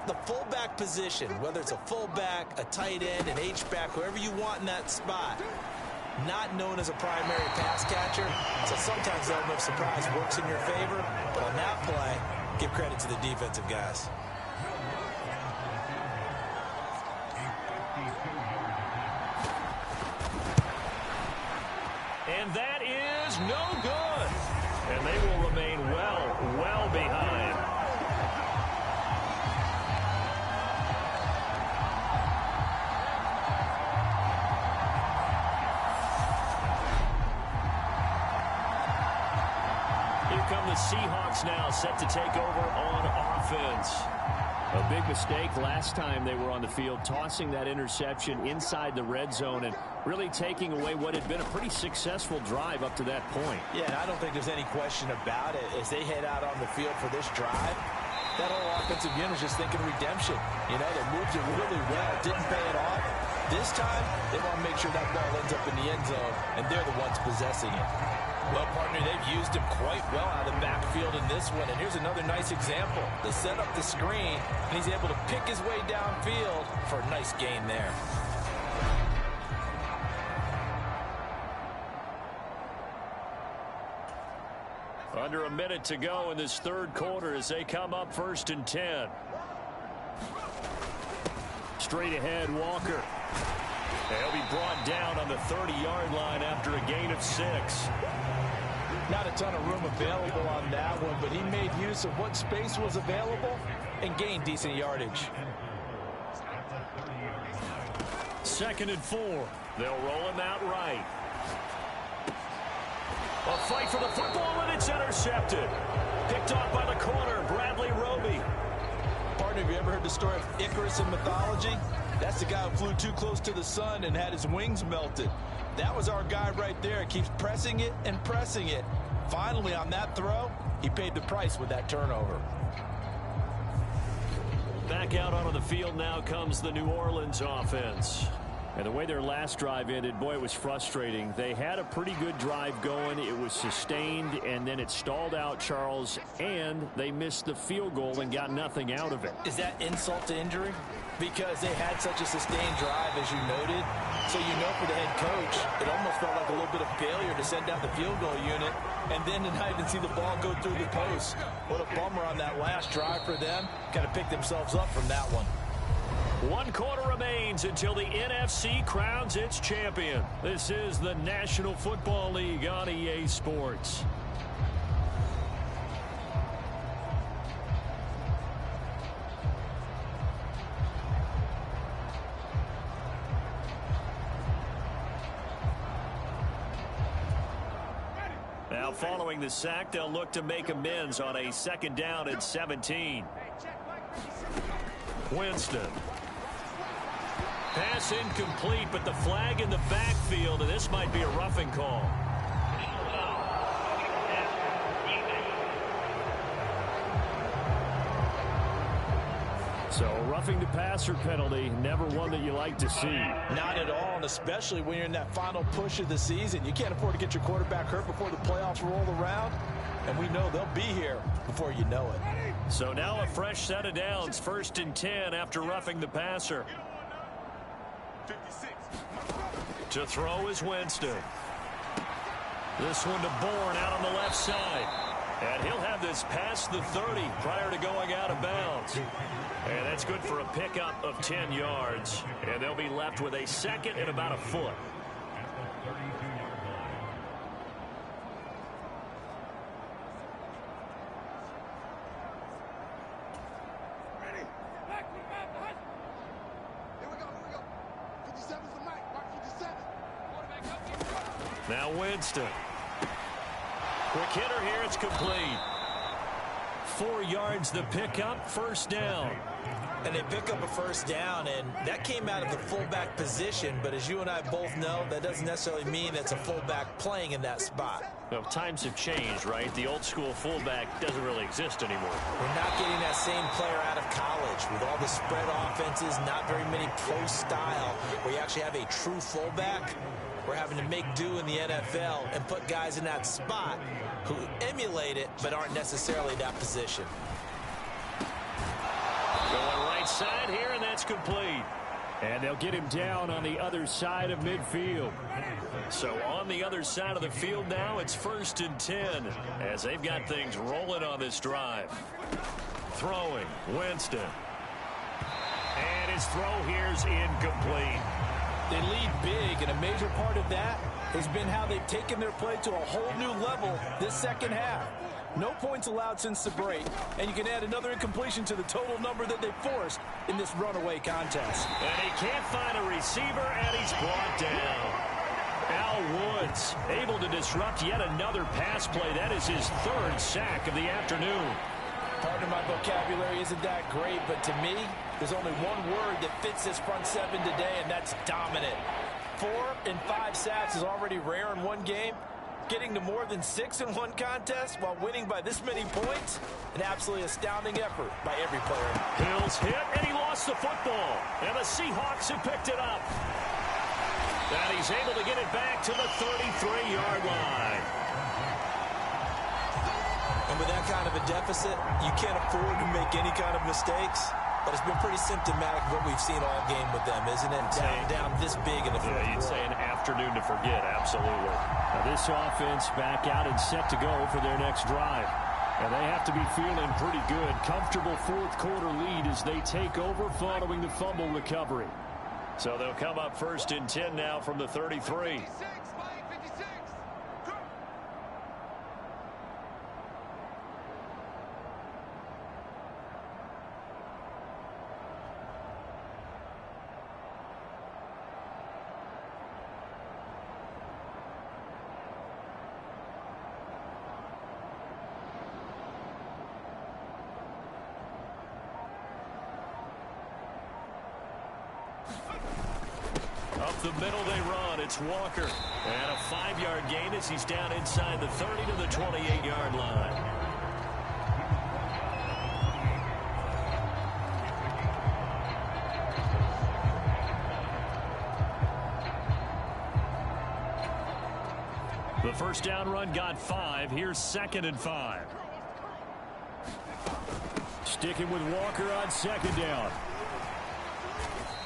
the fullback position, whether it's a fullback, a tight end, an H-back, whoever you want in that spot, not known as a primary pass catcher. So sometimes the element of surprise works in your favor. But on that play, give credit to the defensive guys. And that is no good. And they will remain well behind. Here come the Seahawks now, set to take over on offense. A big mistake last time they were on the field, tossing that interception inside the red zone and really taking away what had been a pretty successful drive up to that point. Yeah, and I don't think there's any question about it. As they head out on the field for this drive, that whole offensive unit is just thinking redemption. You know, they moved it really well, didn't pay it off. This time, they want to make sure that ball ends up in the end zone, and they're the ones possessing it. Well, partner, they've used him quite well out of the backfield in this one, and here's another nice example. They set up the screen, and he's able to pick his way downfield for a nice gain there. Under a minute to go in this third quarter as they come up 1st and 10. Straight ahead, Walker. He'll be brought down on the 30-yard line after a gain of 6. Not a ton of room available on that one, but he made use of what space was available and gained decent yardage. 2nd and 4. They'll roll him out right. A fight for the football, and it's intercepted. Picked off by the corner, Bradley Roby. Partner, have you ever heard the story of Icarus in mythology? That's the guy who flew too close to the sun and had his wings melted. That was our guy right there. Keeps pressing it and pressing it. Finally, on that throw, he paid the price with that turnover. Back out onto the field now comes the New Orleans offense. And the way their last drive ended, boy, it was frustrating. They had a pretty good drive going. It was sustained, and then it stalled out, Charles, and they missed the field goal and got nothing out of it. Is that insult to injury? Because they had such a sustained drive, as you noted. So you know for the head coach, it almost felt like a little bit of failure to send out the field goal unit and then to not even see the ball go through the post. What a bummer on that last drive for them. Got to pick themselves up from that one. 1 quarter remains until the NFC crowns its champion. This is the National Football League on EA Sports. Now following the sack, they'll look to make amends on a 2nd down and 17. Winston. Pass incomplete, but the flag in the backfield, and this might be a roughing call. So a roughing the passer penalty, never one that you like to see. Not at all, and especially when you're in that final push of the season. You can't afford to get your quarterback hurt before the playoffs roll around, and we know they'll be here before you know it. So now a fresh set of downs, 1st and 10 after roughing the passer. To throw is Winston. This one to Bourne out on the left side. And he'll have this past the 30 prior to going out of bounds. And that's good for a pickup of 10 yards. And they'll be left with a 2nd and about a foot. Now Winston. Quick hitter here, it's complete. 4 yards the pickup, 1st down. And they pick up a 1st down, and that came out of the fullback position, but as you and I both know, that doesn't necessarily mean it's a fullback playing in that spot. Well, times have changed, right? The old school fullback doesn't really exist anymore. We're not getting that same player out of college. With all the spread offenses, not very many pro style, where you actually have a true fullback. We're having to make do in the NFL and put guys in that spot who emulate it but aren't necessarily that position. Going right side here, and that's complete. And they'll get him down on the other side of midfield. So on the other side of the field now, it's 1st and 10 as they've got things rolling on this drive. Throwing, Winston. And his throw here's incomplete. They lead big, and a major part of that has been how they've taken their play to a whole new level this 2nd half. No points allowed since the break, and you can add another incompletion to the total number that they forced in this runaway contest. And he can't find a receiver, and he's brought down. Al Woods able to disrupt yet another pass play. That is his 3rd sack of the afternoon. Pardon my vocabulary isn't that great, but to me, there's only one word that fits this front seven today, and that's dominant. 4 and 5 sacks is already rare in one game. Getting to more than 6 in one contest while winning by this many points, an absolutely astounding effort by every player. Bills hit, and he lost the football. And the Seahawks have picked it up. And he's able to get it back to the 33-yard line. And with that kind of a deficit, you can't afford to make any kind of mistakes. But it's been pretty symptomatic of what we've seen all game with them, isn't it? Down this big in the fourth quarter. You'd say an afternoon to forget, absolutely. Now this offense back out and set to go for their next drive. And they have to be feeling pretty good. Comfortable fourth quarter lead as they take over following the fumble recovery. So they'll come up 1st and 10 now from the 33. Up the middle they run. It's Walker. And a 5-yard gain as he's down inside the 30 to the 28-yard line. The first down run got 5. Here's 2nd and 5. Sticking with Walker on 2nd down.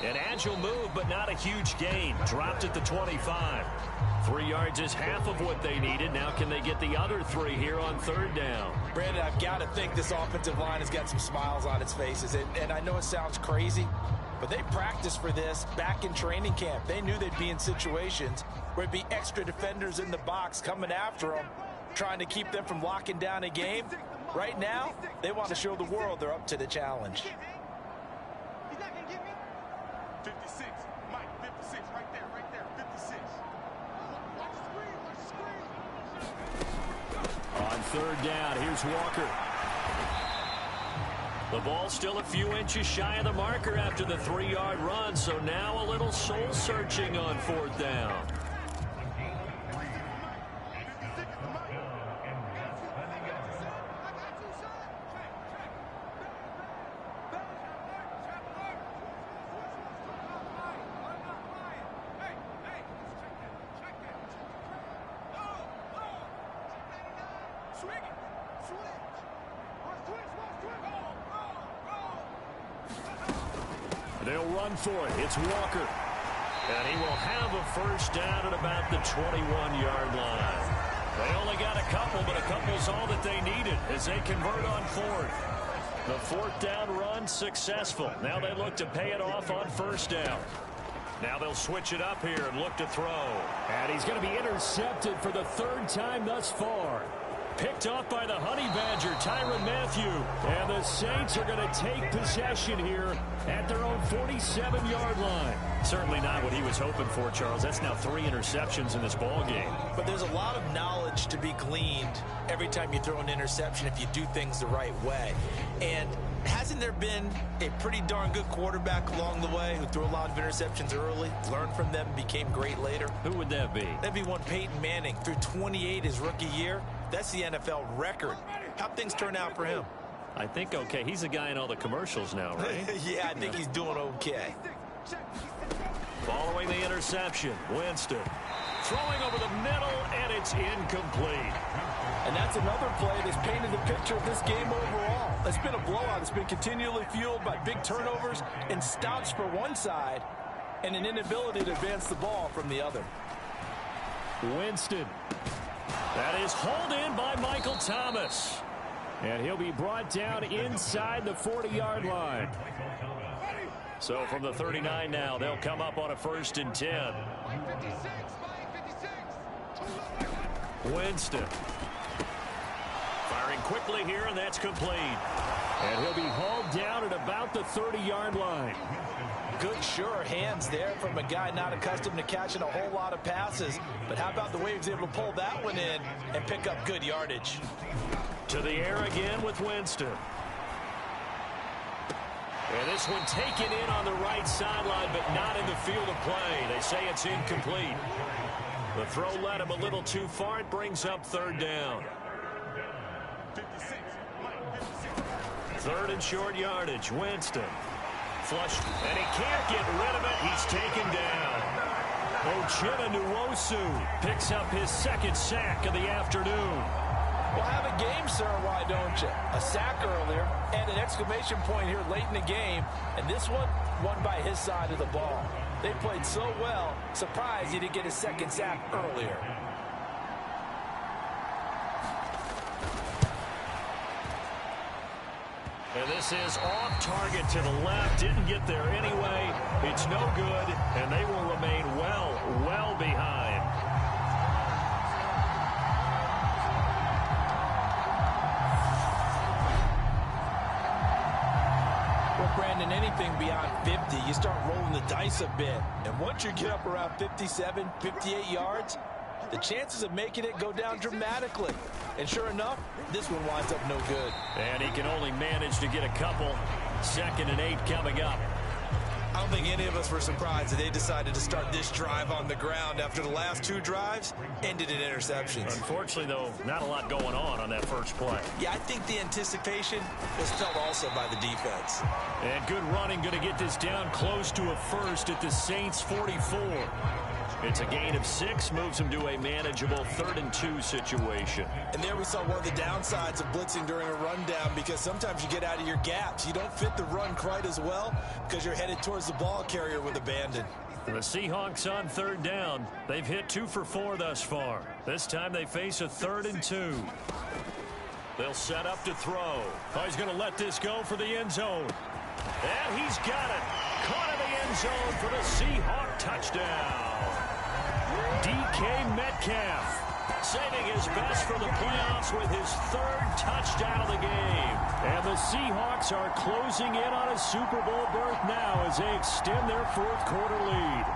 An agile move, but not a huge gain. Dropped at the 25. 3 yards is half of what they needed. Now can they get the other 3 here on 3rd down? Brandon, I've got to think this offensive line has got some smiles on its faces. And I know it sounds crazy, but they practiced for this back in training camp. They knew they'd be in situations where it'd be extra defenders in the box coming after them, trying to keep them from locking down a game. Right now, they want to show the world they're up to the challenge. 56, Mike, 56, right there, 56. Watch the screen. On 3rd down, here's Walker. The ball's still a few inches shy of the marker after the 3-yard run, so now a little soul searching on 4th down. They'll run for it. It's Walker. And he will have a first down at about the 21-yard line. They only got a couple, but a couple's all that they needed as they convert on 4th. The 4th down run successful. Now they look to pay it off on 1st down. Now they'll switch it up here and look to throw. And he's going to be intercepted for the 3rd time thus far. Picked off by the Honey Badger, Tyrann Mathieu. And the Saints are going to take possession here at their own 47-yard line. Certainly not what he was hoping for, Charles. That's now 3 interceptions in this ball game. But there's a lot of knowledge to be gleaned every time you throw an interception if you do things the right way. And hasn't there been a pretty darn good quarterback along the way who threw a lot of interceptions early, learned from them, became great later? Who would that be? That'd be one Peyton Manning. Threw 28 his rookie year. That's the NFL record. How'd things turn out for him? I think okay. He's the guy in all the commercials now, right? Yeah, I think he's doing okay. Following the interception, Winston throwing over the middle, and it's incomplete. And that's another play that's painted the picture of this game overall. It's been a blowout. It's been continually fueled by big turnovers and stops for one side and an inability to advance the ball from the other. Winston. That is hauled in by Michael Thomas. And he'll be brought down inside the 40-yard line. So from the 39 now, they'll come up on a 1st and 10. Winston. Firing quickly here, and that's complete. And he'll be hauled down at about the 30-yard line. Good, sure hands there from a guy not accustomed to catching a whole lot of passes. But how about the way he was able to pull that one in and pick up good yardage? To the air again with Winston. This one taken in on the right sideline, but not in the field of play. They say it's incomplete. The throw led him a little too far. It brings up third down. 56. 3rd and short yardage. Winston. Flush, and he can't get rid of it. He's taken down. Uchenna Nwosu picks up his 2nd sack of the afternoon. Well, have a game, sir, why don't you? A sack earlier and an exclamation point here late in the game. And this one won by his side of the ball. They played so well. Surprised he didn't get his 2nd sack earlier. And this is off target to the left. Didn't get there anyway. It's no good, and they will remain well behind. Well, Brandon, anything beyond 50, you start rolling the dice a bit. And once you get up around 57, 58 yards, the chances of making it go down dramatically. And sure enough, this one winds up no good. And he can only manage to get a couple. 2nd and 8 coming up. I don't think any of us were surprised that they decided to start this drive on the ground after the last 2 drives ended in interceptions. Unfortunately, though, not a lot going on that first play. Yeah, I think the anticipation was felt also by the defense. And good running, going to get this down close to a first at the Saints 44. It's a gain of 6, moves him to a manageable 3rd and 2 situation. And there we saw one of the downsides of blitzing during a rundown, because sometimes you get out of your gaps. You don't fit the run quite as well because you're headed towards the ball carrier with abandon. The Seahawks on 3rd down. They've hit 2 for 4 thus far. This time they face a 3rd and 2. They'll set up to throw. Oh, he's going to let this go for the end zone. And he's got it. Caught in the end zone for the Seahawk touchdown. DK Metcalf saving his best for the playoffs with his 3rd touchdown of the game. And the Seahawks are closing in on a Super Bowl berth now as they extend their 4th quarter lead.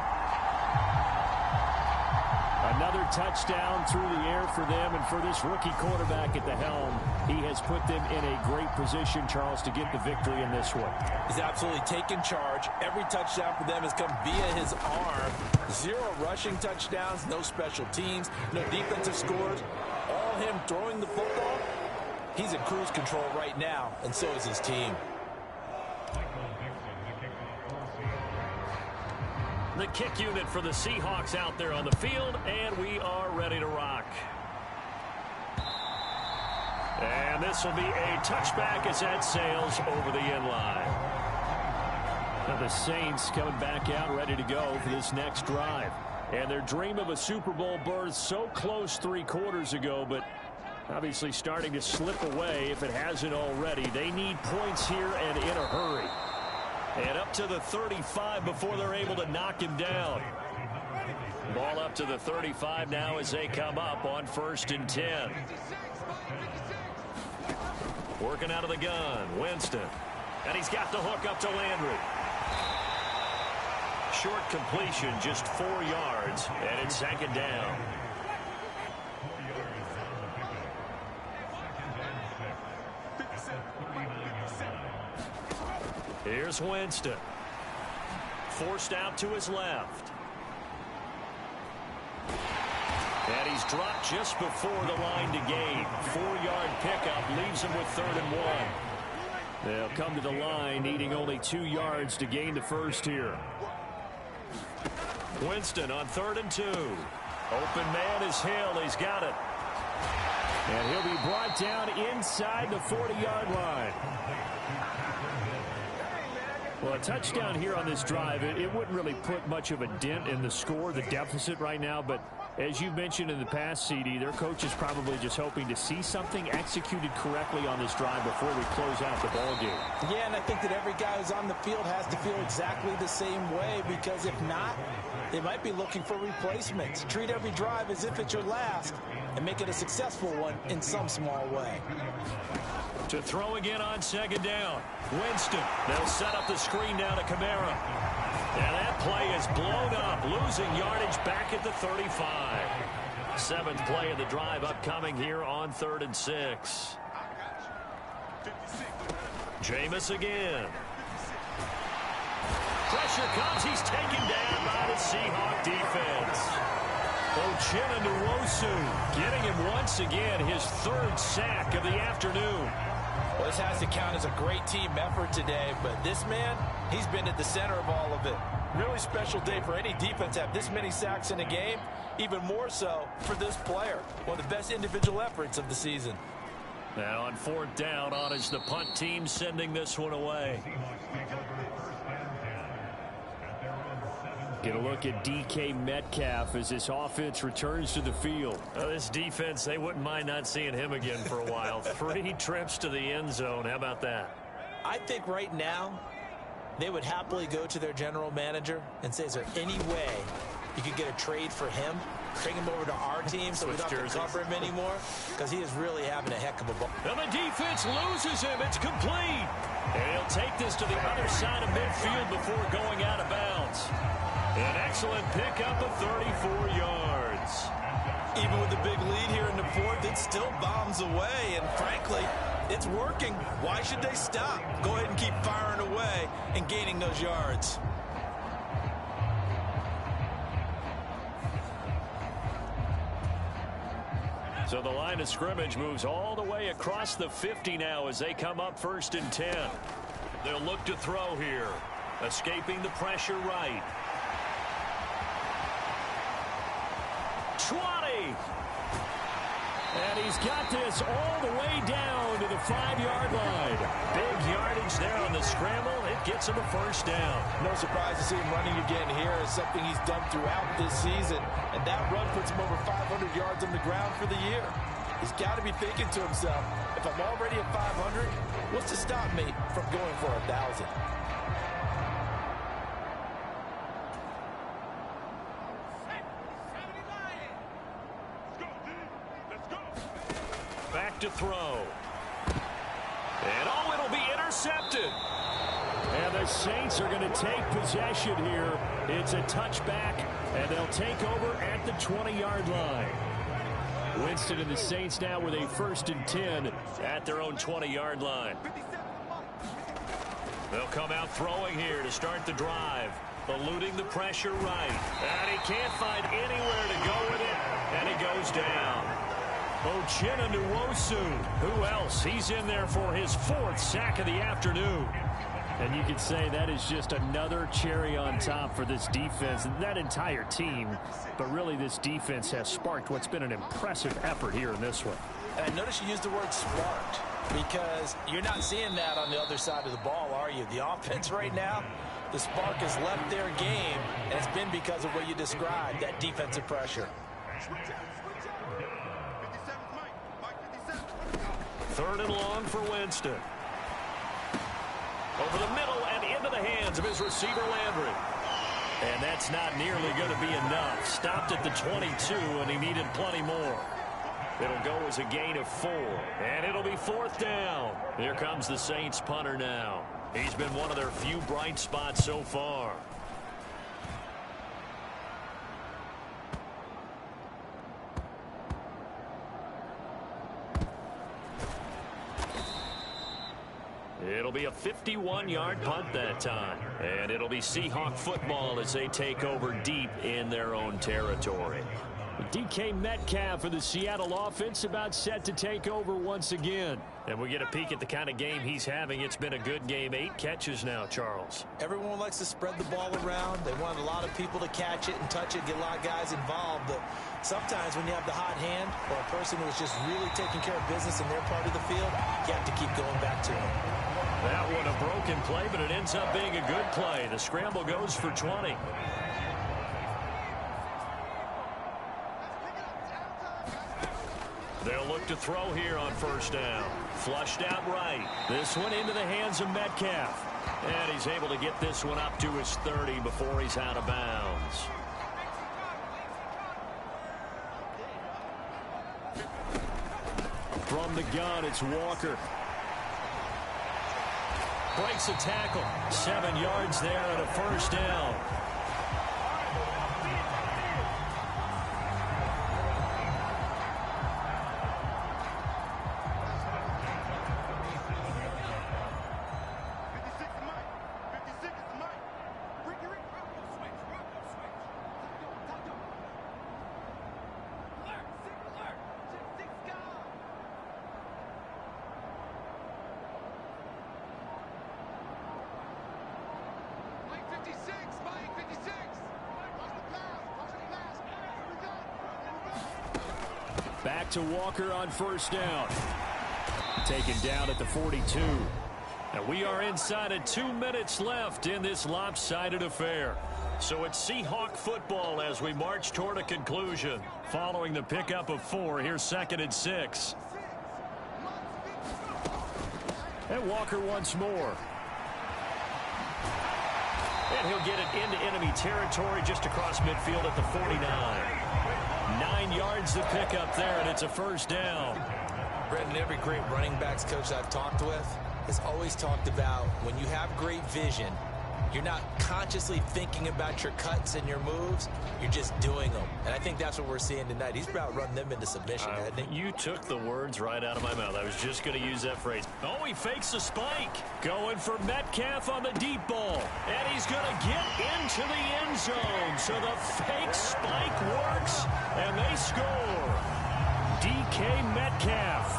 Another touchdown through the air for them, and for this rookie quarterback at the helm, he has put them in a great position, Charles, to get the victory in this one. He's absolutely taken charge. Every touchdown for them has come via his arm. 0 rushing touchdowns, no special teams, no defensive scores. All him throwing the football. He's in cruise control right now, and so is his team. The kick unit for the Seahawks out there on the field, and we are ready to rock. And this will be a touchback as that sails over the end line. Now the Saints coming back out ready to go for this next drive. And their dream of a Super Bowl berth so close 3 quarters ago, but obviously starting to slip away if it hasn't already. They need points here and in a hurry. And up to the 35 before they're able to knock him down. Ball up to the 35 now as they come up on 1st and 10. Working out of the gun, Winston. And he's got the hook up to Landry. Short completion, just 4 yards, and it's 2nd down. Here's Winston. Forced out to his left. And he's dropped just before the line to gain. 4-yard pickup leaves him with 3rd and 1. They'll come to the line needing only 2 yards to gain the first here. Winston on 3rd and 2. Open man is Hill. He's got it. And he'll be brought down inside the 40-yard line. Well, a touchdown here on this drive, it wouldn't really put much of a dent in the score, the deficit right now. But as you've mentioned in the past, CD, their coach is probably just hoping to see something executed correctly on this drive before we close out the ball game. Yeah, and I think that every guy who's on the field has to feel exactly the same way, because if not, they might be looking for replacements. Treat every drive as if it's your last and make it a successful one in some small way. To throw again on 2nd down. Winston. They'll set up the screen now to Kamara. And that play is blown up, losing yardage back at the 35. 7th play of the drive upcoming here on 3rd and 6. Jameis again. Pressure comes. He's taken down by the Seahawk defense. Uchenna getting him once again his third sack of the afternoon. Well, this has to count as a great team effort today, but this man, he's been at the center of all of it. Really special day for any defense to have this many sacks in a game, even more so for this player. One of the best individual efforts of the season. Now on fourth down, on is the punt team sending this one away. Get a look at DK Metcalf as this offense returns to the field. This defense, they wouldn't mind not seeing him again for a while. 3 trips to the end zone. How about that? I think right now they would happily go to their general manager and say, is there any way you could get a trade for him? Bring him over to our team so we don't have to cover him anymore? Because he is really having a heck of a ball. And the defense loses him. It's complete. And he'll take this to the other side of midfield before going out of bounds. An excellent pickup of 34 yards. Even with the big lead here in the fourth, it still bombs away. And frankly, it's working. Why should they stop? Go ahead and keep firing away and gaining those yards. So the line of scrimmage moves all the way across the 50 now as they come up 1st and 10. They'll look to throw here. Escaping the pressure right. 20. And he's got this all the way down to the 5-yard line. Big yardage there on the scramble. It gets him a first down. No surprise to see him running again here. It's something he's done throughout this season. And that run puts him over 500 yards on the ground for the year. He's got to be thinking to himself, if I'm already at 500, what's to stop me from going for 1,000? Back to throw. And it'll be intercepted. And the Saints are going to take possession here. It's a touchback, and they'll take over at the 20-yard line. Winston and the Saints now with a 1st and 10 at their own 20-yard line. They'll come out throwing here to start the drive. Eluding the pressure right. And he can't find anywhere to go with it, and he goes down. Uchenna who else? He's in there for his 4th sack of the afternoon. And you could say that is just another cherry on top for this defense and that entire team. But really, this defense has sparked what's been an impressive effort here in this one. And notice you used the word sparked, because you're not seeing that on the other side of the ball, are you? The offense right now, the spark has left their game, and it's been because of what you described, that defensive pressure. 3rd and long for Winston. Over the middle and into the hands of his receiver, Landry. And that's not nearly going to be enough. Stopped at the 22, and he needed plenty more. It'll go as a gain of 4, and it'll be 4th down. Here comes the Saints punter now. He's been one of their few bright spots so far. It'll be a 51-yard punt that time. And it'll be Seahawk football as they take over deep in their own territory. DK Metcalf for the Seattle offense about set to take over once again. And we get a peek at the kind of game he's having. It's been a good game. 8 catches now, Charles. Everyone likes to spread the ball around. They want a lot of people to catch it and touch it, get a lot of guys involved. But sometimes when you have the hot hand or a person who is just really taking care of business in their part of the field, you have to keep going back to them. That one a broken play, but it ends up being a good play. The scramble goes for 20. They'll look to throw here on 1st down. Flushed out right. This one into the hands of Metcalf. And he's able to get this one up to his 30 before he's out of bounds. From the gun, it's Walker. Breaks a tackle. 7 yards there and a 1st down. Back to Walker on first down. Taken down at the 42. And we are inside of 2 minutes left in this lopsided affair. So it's Seahawk football as we march toward a conclusion. Following the pickup of 4, here's 2nd and 6. And Walker once more. And he'll get it into enemy territory just across midfield at the 49. 9 yards to pick up there, and it's a first down. Brendan, every great running backs coach I've talked with has always talked about when you have great vision, you're not consciously thinking about your cuts and your moves. You're just doing them. And I think that's what we're seeing tonight. He's about running them into submission, hasn't he? You took the words right out of my mouth. I was just going to use that phrase. Oh, he fakes the spike. Going for Metcalf on the deep ball. And he's going to get into the end zone. So the fake spike works, and they score. DK Metcalf,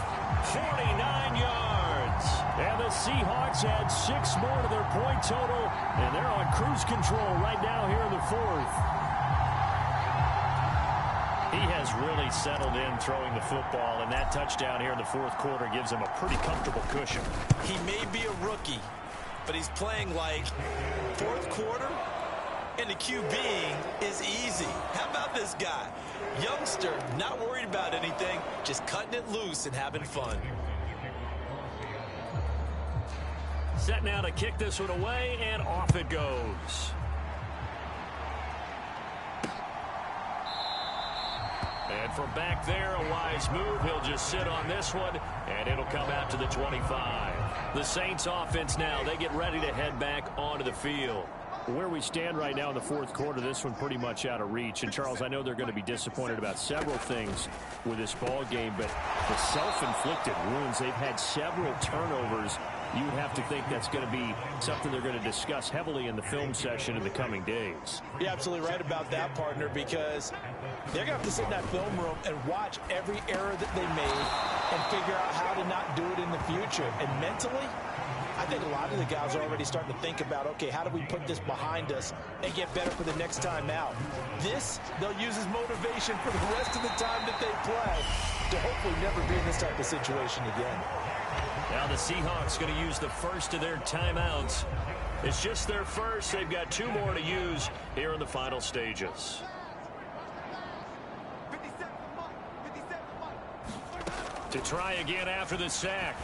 49 yards. And the Seahawks add 6 more to their point total, and they're on cruise control right now here in the 4th. He has really settled in throwing the football, and that touchdown here in the 4th quarter gives him a pretty comfortable cushion. He may be a rookie, but he's playing like 4th quarter, and the QBing is easy. How about this guy? Youngster, not worried about anything, just cutting it loose and having fun. Set now to kick this one away, and off it goes. And from back there, a wise move. He'll just sit on this one, and it'll come out to the 25. The Saints offense now, they get ready to head back onto the field. Where we stand right now in the 4th quarter, this one pretty much out of reach. And, Charles, I know they're going to be disappointed about several things with this ball game, but the self-inflicted wounds, they've had several turnovers. You would have to think that's going to be something they're going to discuss heavily in the film session in the coming days. You're absolutely right about that, partner, because they're going to have to sit in that film room and watch every error that they made and figure out how to not do it in the future. And mentally, I think a lot of the guys are already starting to think about, okay, how do we put this behind us and get better for the next time out? This, they'll use as motivation for the rest of the time that they play to hopefully never be in this type of situation again. Now the Seahawks going to use the first of their timeouts. It's just their first. They've got 2 more to use here in the final stages. To try again after the sack.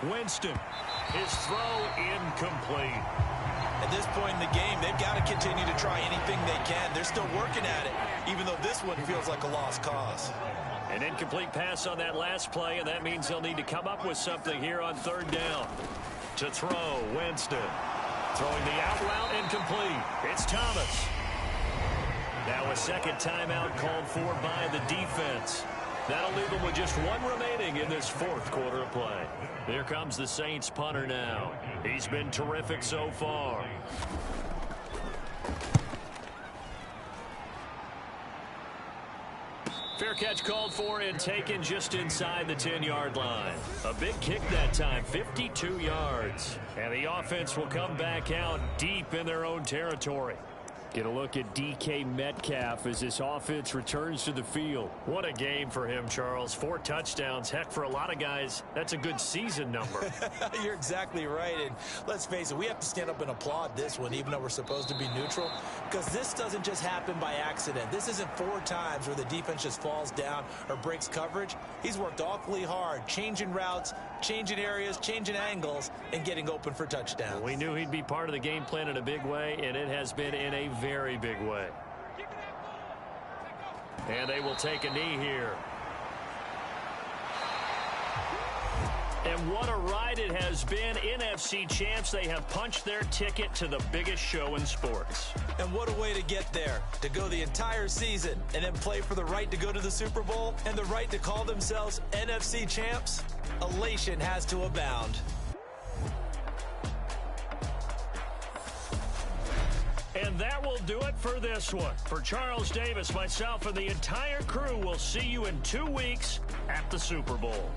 Winston. His throw incomplete. At this point in the game, they've got to continue to try anything they can. They're still working at it, even though this one feels like a lost cause. An incomplete pass on that last play, and that means they'll need to come up with something here on 3rd down. To throw, Winston. Throwing the out route, incomplete. It's Thomas. Now a second timeout called for by the defense. That'll leave them with just 1 remaining in this 4th quarter of play. Here comes the Saints punter now. He's been terrific so far. Fair catch called for and taken just inside the 10-yard line. A big kick that time, 52 yards. And the offense will come back out deep in their own territory. Get a look at DK Metcalf as this offense returns to the field. What a game for him, Charles. 4 touchdowns. Heck, for a lot of guys, that's a good season number. You're exactly right. And let's face it, we have to stand up and applaud this one, even though we're supposed to be neutral, because this doesn't just happen by accident. This isn't 4 times where the defense just falls down or breaks coverage. He's worked awfully hard, changing routes, changing areas, changing angles, and getting open for touchdowns. We knew he'd be part of the game plan in a big way, and it has been in a very big way. And they will take a knee here. And what a ride it has been. NFC champs, they have punched their ticket to the biggest show in sports. And what a way to get there, to go the entire season and then play for the right to go to the Super Bowl and the right to call themselves NFC champs. Elation has to abound. And that will do it for this one. For Charles Davis, myself, and the entire crew, we'll see you in 2 weeks at the Super Bowl.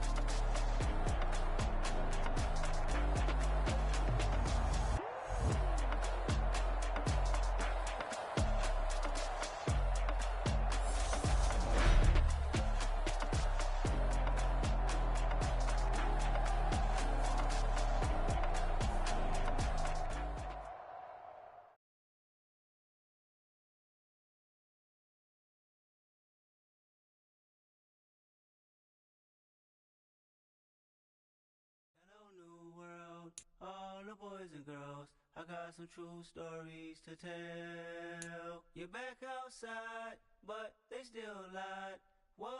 boys and girls, I got some true stories to tell. You're back outside, but they still lied. Whoa,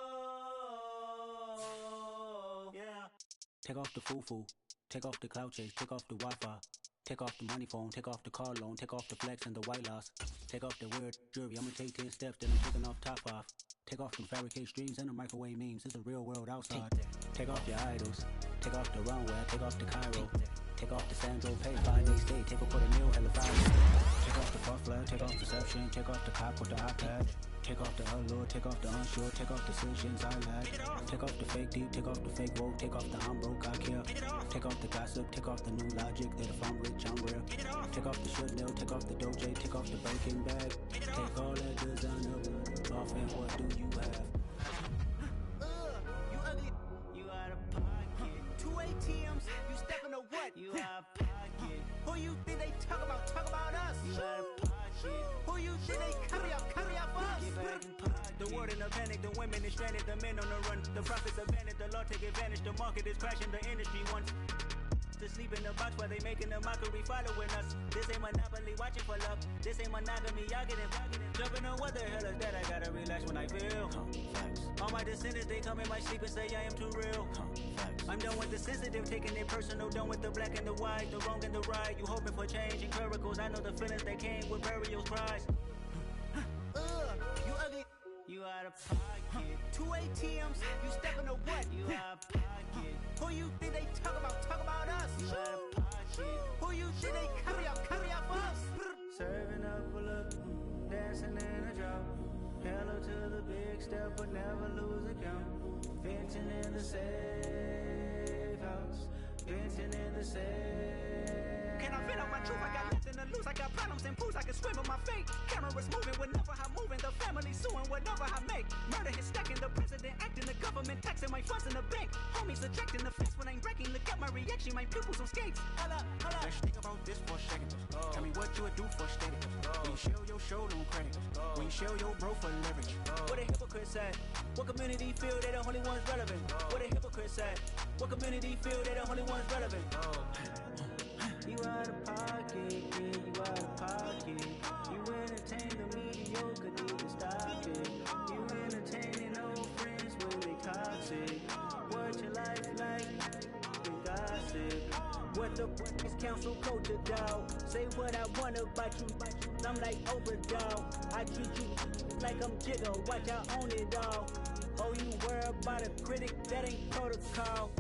yeah. Take off the foo-foo, take off the cloud chase, take off the Wi-Fi. Take off the money phone, take off the car loan, take off the flex and the white loss. Take off the weird jewelry, I'ma take 10 steps, then I'm taking off top off. Take off them fabricated streams and the microwave memes, it's a real world outside. Take off your idols, take off the runway, take off the Cairo. Take off the Sandro, pay 5 days stay, take a put a meal, hella fire. Take off the fuck flag, take off deception, take off the cop with the iPad. Take off the allure, take off the unsure, take off decisions I lack. Take off the fake deep, take off the fake woke, take off the I'm broke, I care. Take off the gossip, take off the new logic that if I'm rich, I'm real. Take off the should know, take off the doje, take off the breaking bag. Take all that designer off and what do you have? You ugly, you out of pocket. 2 ATMs, you stepping to what? You out of pocket. Who you think they talk about us? You out of pocket. Who you think they carry up us? Get back in pocket. The world in a panic, the women is stranded, the men on the run. The profits abandoned, the law take advantage, the market is crashing, the industry wants to sleep in the box while they making a mockery following us. This ain't Monopoly, watching for love. This ain't monogamy, y'all getting jumping on what the hell is that? I gotta relax when I feel. All my descendants, they come in my sleep and say I am too real. I'm done with the sensitive, taking it personal, done with the black and the white, the wrong and the right. You hoping for change and miracles, I know the feelings that came with burial cries. You ugly, you out of pocket. 2 ATMs, you stepping to what? You out of pocket. Who you think they talk about us? You out of pocket. Who you think they carry up us? Serving up a look, dancing in a drop. Hello to the big step, but never lose a count. Venting in the safe house, venting in the safe. Can I vent out my truth? I got nothing to lose. I got problems and pools. I can swim with my fate. Cameras moving whenever I'm moving. The family suing whatever I make. Murder is stacking. The president acting. The government taxing my funds in the bank. Homies ejecting the fence when I'm breaking. Look at my reaction. My pupils on skates. Holla, holla. Let's think about this for a second. Tell me what you would do for static. When you show your show no credit. When you show your bro for leverage. What a hypocrite said. What community feel they the only ones relevant? What a hypocrite said. What community feel they the only ones relevant? You out of pocket, yeah, you out of pocket. You entertain the mediocre, need to stop it. You entertaining old friends when they toxic. What your life like, and gossip. What the is council culture, dog? Say what I want about you, I'm like overdog. I treat you like I'm Jigga, watch I own it all. Oh, you worry about a critic, that ain't protocol.